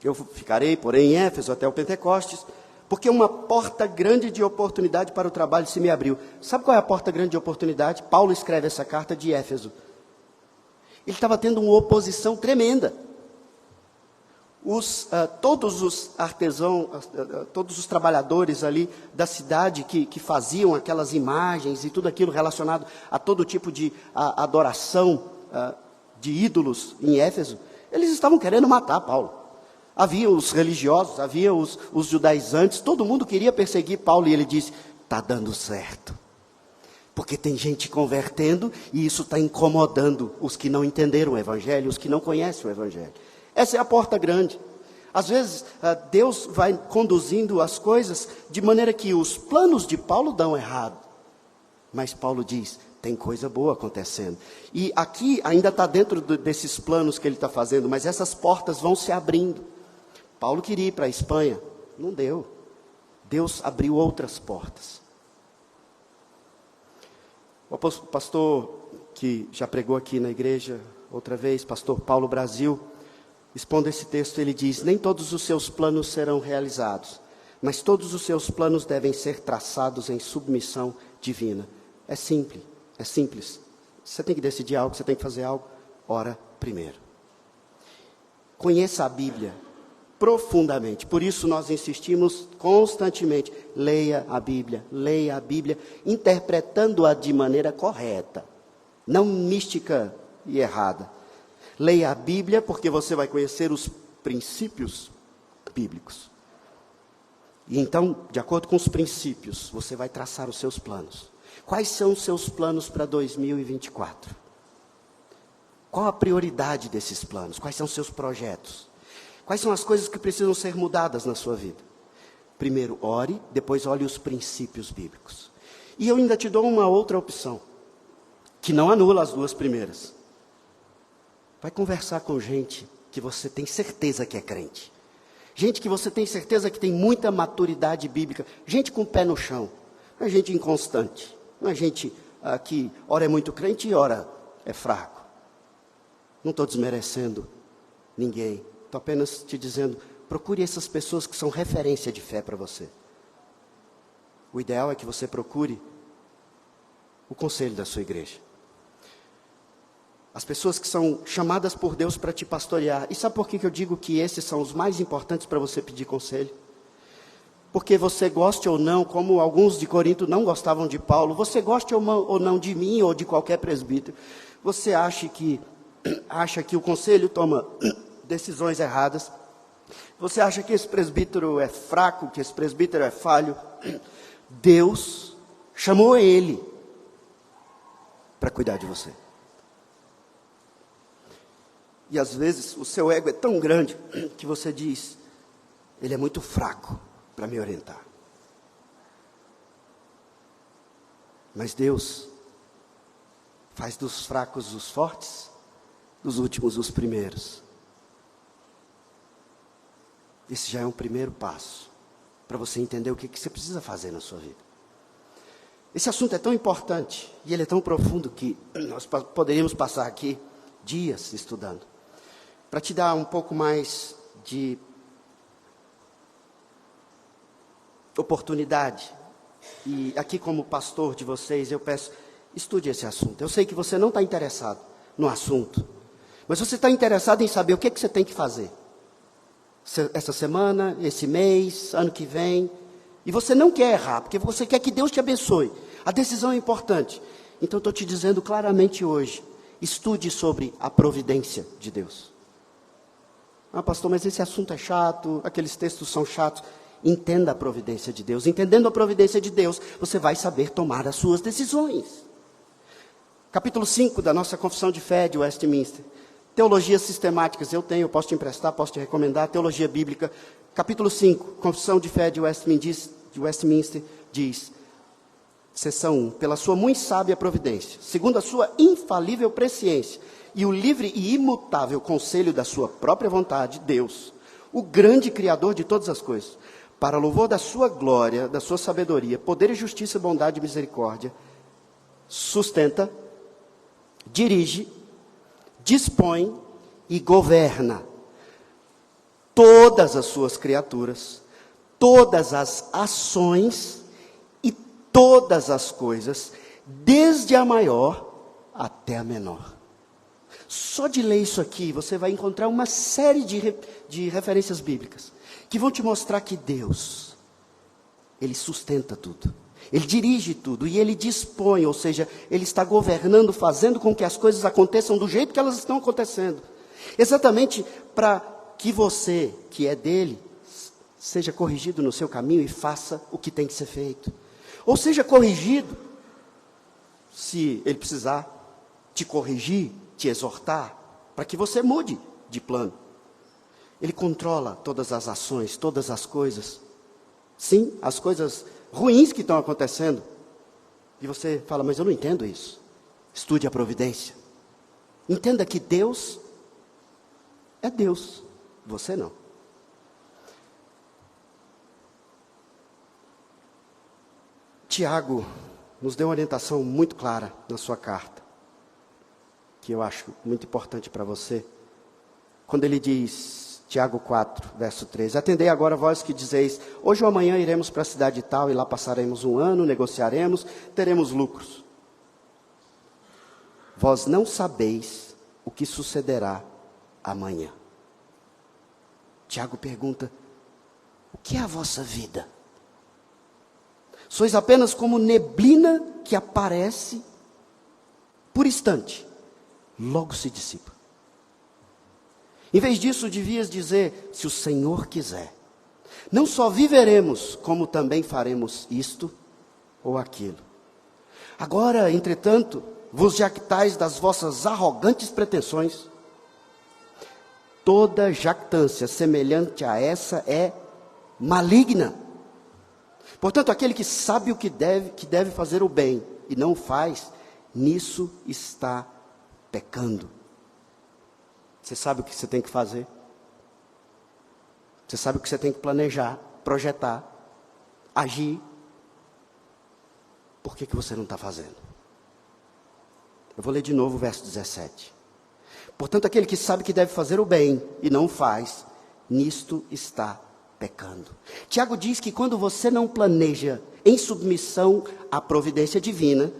eu ficarei, porém, em Éfeso até o Pentecostes, porque uma porta grande de oportunidade para o trabalho se me abriu. Sabe qual é a porta grande de oportunidade? Paulo escreve essa carta de Éfeso. Ele estava tendo uma oposição tremenda. Todos os artesãos, todos os trabalhadores ali da cidade que faziam aquelas imagens e tudo aquilo relacionado a todo tipo de adoração de ídolos em Éfeso, eles estavam querendo matar Paulo. Havia os religiosos, havia os judaizantes, todo mundo queria perseguir Paulo, e ele disse: está dando certo, porque tem gente convertendo e isso está incomodando os que não entenderam o Evangelho, os que não conhecem o Evangelho. Essa é a porta grande. Às vezes, Deus vai conduzindo as coisas de maneira que os planos de Paulo dão errado. Mas Paulo diz, tem coisa boa acontecendo. E aqui ainda está dentro desses planos que ele está fazendo, mas essas portas vão se abrindo. Paulo queria ir para a Espanha, não deu. Deus abriu outras portas. O pastor que já pregou aqui na igreja outra vez, pastor Paulo Brasil, expondo esse texto, ele diz: nem todos os seus planos serão realizados, mas todos os seus planos devem ser traçados em submissão divina. É simples. Você tem que decidir algo, você tem que fazer algo, ora primeiro. Conheça a Bíblia profundamente, por isso nós insistimos constantemente, leia a Bíblia, interpretando-a de maneira correta, não mística e errada. Leia a Bíblia, porque você vai conhecer os princípios bíblicos. E então, de acordo com os princípios, você vai traçar os seus planos. Quais são os seus planos para 2024? Qual a prioridade desses planos? Quais são os seus projetos? Quais são as coisas que precisam ser mudadas na sua vida? Primeiro, ore, depois olhe os princípios bíblicos. E eu ainda te dou uma outra opção, que não anula as duas primeiras. Vai conversar com gente que você tem certeza que é crente. Gente que você tem certeza que tem muita maturidade bíblica. Gente com o pé no chão. Não é gente inconstante. Não é gente que ora é muito crente e ora é fraco. Não estou desmerecendo ninguém. Estou apenas te dizendo, procure essas pessoas que são referência de fé para você. O ideal é que você procure o conselho da sua igreja. As pessoas que são chamadas por Deus para te pastorear. E sabe por que eu digo que esses são os mais importantes para você pedir conselho? Porque você goste ou não, como alguns de Corinto não gostavam de Paulo, você goste ou não de mim ou de qualquer presbítero, você acha que o conselho toma decisões erradas, você acha que esse presbítero é fraco, que esse presbítero é falho, Deus chamou ele para cuidar de você. E às vezes o seu ego é tão grande que você diz, ele é muito fraco para me orientar. Mas Deus faz dos fracos os fortes, dos últimos os primeiros. Esse já é um primeiro passo para você entender o que você precisa fazer na sua vida. Esse assunto é tão importante e ele é tão profundo que nós poderíamos passar aqui dias estudando. Para te dar um pouco mais de oportunidade, e aqui como pastor de vocês, eu peço, estude esse assunto. Eu sei que você não está interessado no assunto, mas você está interessado em saber o que você tem que fazer. Essa semana, esse mês, ano que vem, e você não quer errar, porque você quer que Deus te abençoe. A decisão é importante. Então estou te dizendo claramente hoje, estude sobre a providência de Deus. Ah, pastor, mas esse assunto é chato, aqueles textos são chatos. Entenda a providência de Deus. Entendendo a providência de Deus, você vai saber tomar as suas decisões. Capítulo 5 da nossa Confissão de Fé de Westminster. Teologias sistemáticas, eu tenho, posso te emprestar, posso te recomendar. Teologia bíblica, capítulo 5, Confissão de Fé de Westminster, diz, seção 1, pela sua muito sábia providência, segundo a sua infalível presciência, e o livre e imutável conselho da sua própria vontade, Deus, o grande Criador de todas as coisas, para louvor da sua glória, da sua sabedoria, poder e justiça, bondade e misericórdia, sustenta, dirige, dispõe e governa todas as suas criaturas, todas as ações e todas as coisas, desde a maior até a menor. Só de ler isso aqui, você vai encontrar uma série de referências bíblicas, que vão te mostrar que Deus, Ele sustenta tudo, Ele dirige tudo, e Ele dispõe, ou seja, Ele está governando, fazendo com que as coisas aconteçam do jeito que elas estão acontecendo, exatamente para que você, que é dele, seja corrigido no seu caminho e faça o que tem que ser feito, ou seja corrigido, se Ele precisar te corrigir, te exortar, para que você mude de plano. Ele controla todas as ações, todas as coisas. Sim, as coisas ruins que estão acontecendo. E você fala, mas eu não entendo isso. Estude a providência. Entenda que Deus é Deus, você não. Tiago nos deu uma orientação muito clara na sua carta, que eu acho muito importante para você, quando ele diz, Tiago 4, verso 13, atendei agora vós que dizeis, hoje ou amanhã iremos para a cidade tal, e lá passaremos um ano, negociaremos, teremos lucros. Vós não sabeis o que sucederá amanhã. Tiago pergunta, o que é a vossa vida? Sois apenas como neblina que aparece por instante, logo se dissipa. Em vez disso, devias dizer, se o Senhor quiser, não só viveremos, como também faremos isto ou aquilo. Agora, entretanto, vos jactais das vossas arrogantes pretensões. Toda jactância semelhante a essa é maligna. Portanto, aquele que sabe o que deve fazer o bem e não faz, nisso está pecando. Você sabe o que você tem que fazer? Você sabe o que você tem que planejar, projetar, agir? Por que você não está fazendo? Eu vou ler de novo o verso 17. Portanto, aquele que sabe que deve fazer o bem e não faz, nisto está pecando. Tiago diz que quando você não planeja em submissão à providência divina,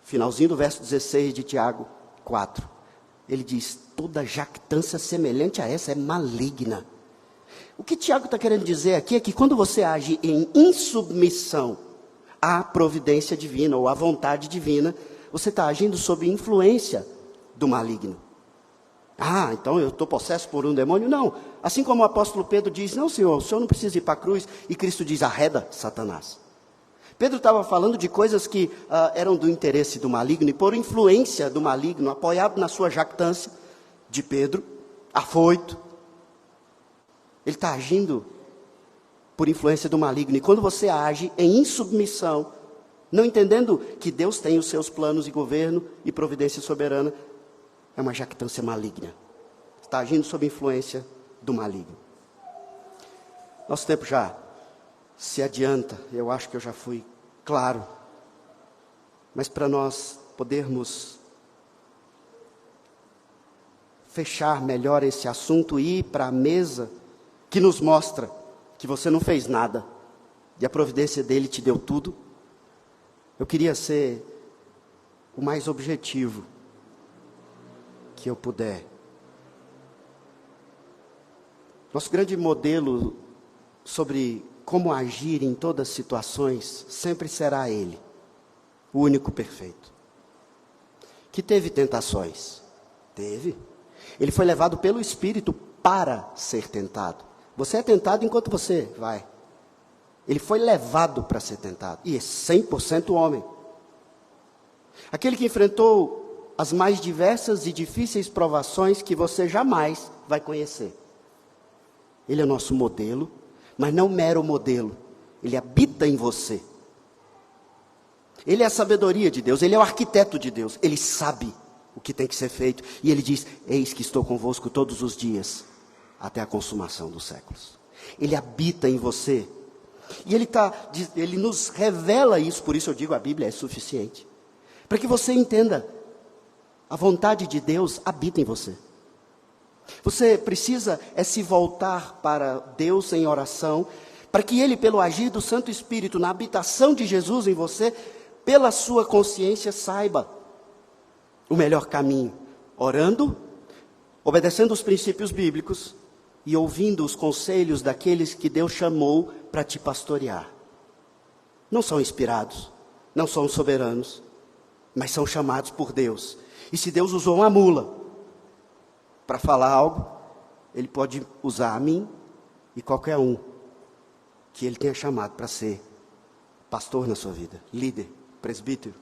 finalzinho do verso 16 de Tiago 4, ele diz, toda jactância semelhante a essa é maligna. O que Tiago está querendo dizer aqui é que quando você age em insubmissão à providência divina ou à vontade divina, você está agindo sob influência do maligno. Ah, então eu estou possesso por um demônio? Não. Assim como o apóstolo Pedro diz, não, Senhor, o Senhor não precisa ir para a cruz. E Cristo diz, arreda, Satanás. Pedro estava falando de coisas que eram do interesse do maligno, e por influência do maligno, apoiado na sua jactância de Pedro, afoito, ele está agindo por influência do maligno. E quando você age em insubmissão, não entendendo que Deus tem os seus planos e governo e providência soberana, é uma jactância maligna. Está agindo sob influência do maligno. Nosso tempo já se adianta, eu acho que eu já fui claro. Mas para nós podermos fechar melhor esse assunto e ir para a mesa que nos mostra que você não fez nada e a providência dele te deu tudo, eu queria ser o mais objetivo que eu puder. Nosso grande modelo sobre como agir em todas as situações sempre será Ele, o único perfeito. Que teve tentações? Teve. Ele foi levado pelo Espírito para ser tentado. Você é tentado enquanto você vai. Ele foi levado para ser tentado. E é 100% homem. Aquele que enfrentou as mais diversas e difíceis provações que você jamais vai conhecer. Ele é o nosso modelo, mas não mero modelo. Ele habita em você. Ele é a sabedoria de Deus, ele é o arquiteto de Deus. Ele sabe o que tem que ser feito. E ele diz, eis que estou convosco todos os dias, até a consumação dos séculos. Ele habita em você. E ele nos revela isso, por isso eu digo, a Bíblia é suficiente. Para que você entenda, a vontade de Deus habita em você. Você precisa se voltar para Deus em oração, para que Ele, pelo agir do Santo Espírito, na habitação de Jesus em você, pela sua consciência, saiba o melhor caminho, orando, obedecendo os princípios bíblicos e ouvindo os conselhos daqueles que Deus chamou para te pastorear. Não são inspirados, não são soberanos, mas são chamados por Deus. E se Deus usou uma mula para falar algo, Ele pode usar a mim e qualquer um que Ele tenha chamado para ser pastor na sua vida, líder, presbítero.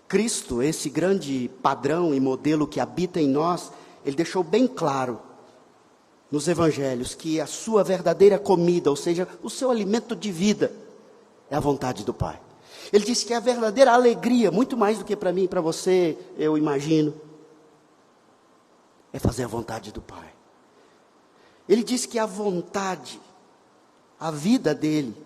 Cristo, esse grande padrão e modelo que habita em nós, Ele deixou bem claro nos evangelhos que a sua verdadeira comida, ou seja, o seu alimento de vida, é a vontade do Pai. Ele disse que a verdadeira alegria, muito mais do que para mim e para você, eu imagino, é fazer a vontade do Pai. Ele disse que a vontade, a vida dele,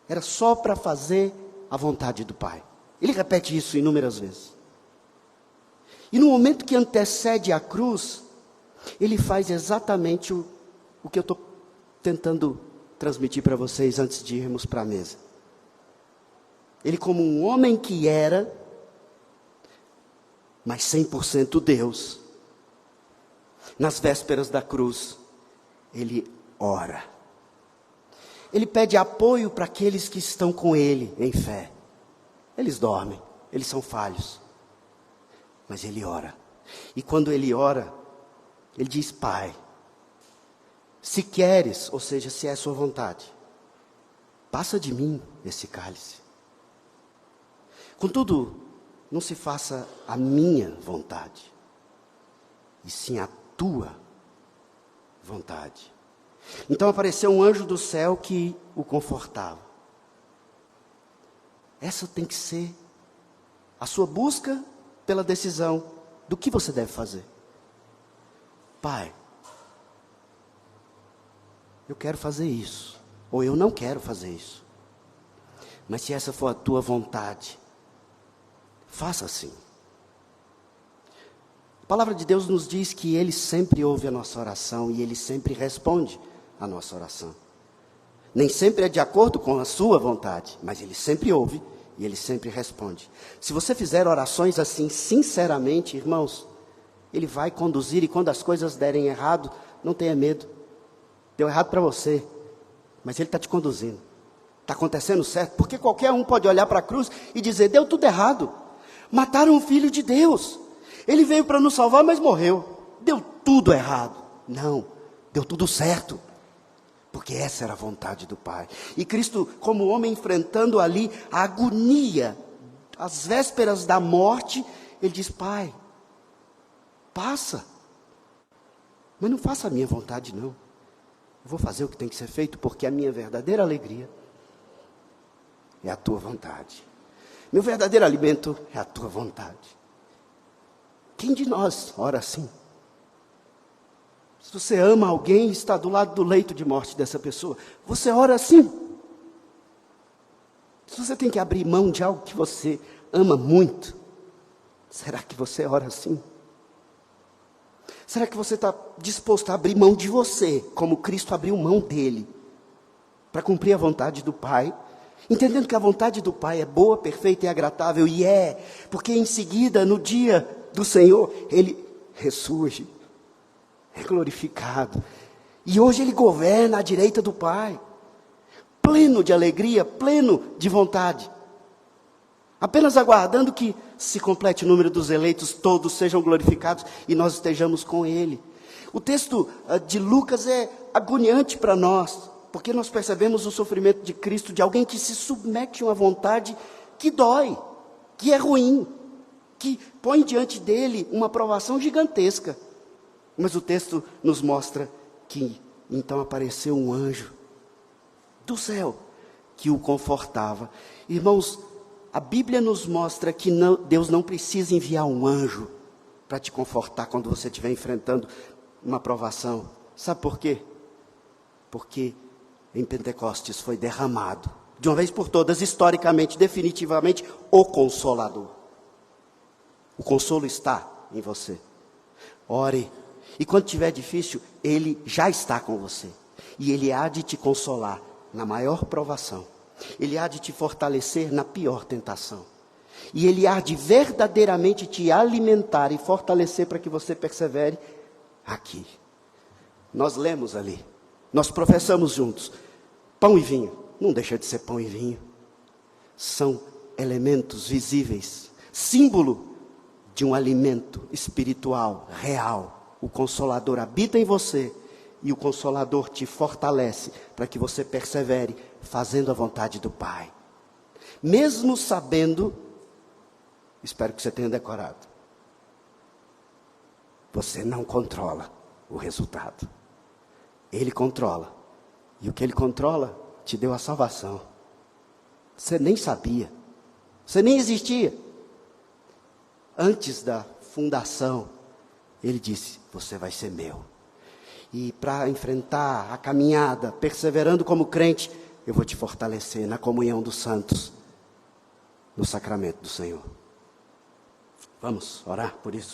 era só para fazer a vontade do Pai. Ele repete isso inúmeras vezes. E no momento que antecede a cruz, ele faz exatamente o que eu estou tentando transmitir para vocês antes de irmos para a mesa. Ele, como um homem que era, mas 100% Deus, nas vésperas da cruz, ele ora. Ele pede apoio para aqueles que estão com ele em fé. Eles dormem, eles são falhos, mas ele ora. E quando ele ora, ele diz: Pai, se queres, ou seja, se é a sua vontade, passa de mim esse cálice. Contudo, não se faça a minha vontade, e sim a tua vontade. Então apareceu um anjo do céu que o confortava. Essa tem que ser a sua busca pela decisão do que você deve fazer. Pai, eu quero fazer isso, ou eu não quero fazer isso. Mas se essa for a tua vontade, faça assim. A palavra de Deus nos diz que Ele sempre ouve a nossa oração e Ele sempre responde a nossa oração. Nem sempre é de acordo com a sua vontade, mas Ele sempre ouve e Ele sempre responde. Se você fizer orações assim, sinceramente, irmãos, Ele vai conduzir, e quando as coisas derem errado, não tenha medo. Deu errado para você, mas Ele está te conduzindo. Está acontecendo certo, porque qualquer um pode olhar para a cruz e dizer: deu tudo errado. Mataram o Filho de Deus. Ele veio para nos salvar, mas morreu. Deu tudo errado. Não, deu tudo certo. Porque essa era a vontade do Pai. E Cristo, como homem, enfrentando ali a agonia, as vésperas da morte, Ele diz: Pai, passa. Mas não faça a minha vontade, não. Eu vou fazer o que tem que ser feito, porque a minha verdadeira alegria é a tua vontade. Meu verdadeiro alimento é a tua vontade. Quem de nós ora assim? Se você ama alguém e está do lado do leito de morte dessa pessoa, você ora assim? Se você tem que abrir mão de algo que você ama muito, será que você ora assim? Será que você está disposto a abrir mão de você, como Cristo abriu mão dele, para cumprir a vontade do Pai? Entendendo que a vontade do Pai é boa, perfeita e agradável, e porque em seguida, no dia do Senhor, Ele ressurge, é glorificado, e hoje Ele governa à direita do Pai, pleno de alegria, pleno de vontade, apenas aguardando que se complete o número dos eleitos, todos sejam glorificados e nós estejamos com Ele. O texto de Lucas é agoniante para nós, porque nós percebemos o sofrimento de Cristo, de alguém que se submete a uma vontade que dói, que é ruim, que põe diante dele uma provação gigantesca. Mas o texto nos mostra que então apareceu um anjo do céu que o confortava. Irmãos, a Bíblia nos mostra que Deus não precisa enviar um anjo para te confortar quando você estiver enfrentando uma provação. Sabe por quê? Porque em Pentecostes foi derramado, de uma vez por todas, historicamente, definitivamente, o Consolador. O consolo está em você. Ore. E quando estiver difícil, Ele já está com você. E Ele há de te consolar na maior provação. Ele há de te fortalecer na pior tentação. E Ele há de verdadeiramente te alimentar e fortalecer para que você persevere aqui. Nós lemos ali, nós professamos juntos, pão e vinho, não deixa de ser pão e vinho. São elementos visíveis, símbolo de um alimento espiritual, real. O Consolador habita em você e o Consolador te fortalece para que você persevere fazendo a vontade do Pai. Mesmo sabendo, espero que você tenha decorado, você não controla o resultado. Ele controla. E o que Ele controla te deu a salvação. Você nem sabia. Você nem existia. Antes da fundação, Ele disse, você vai ser meu. E para enfrentar a caminhada, perseverando como crente, eu vou te fortalecer na comunhão dos santos, no sacramento do Senhor. Vamos orar por isso.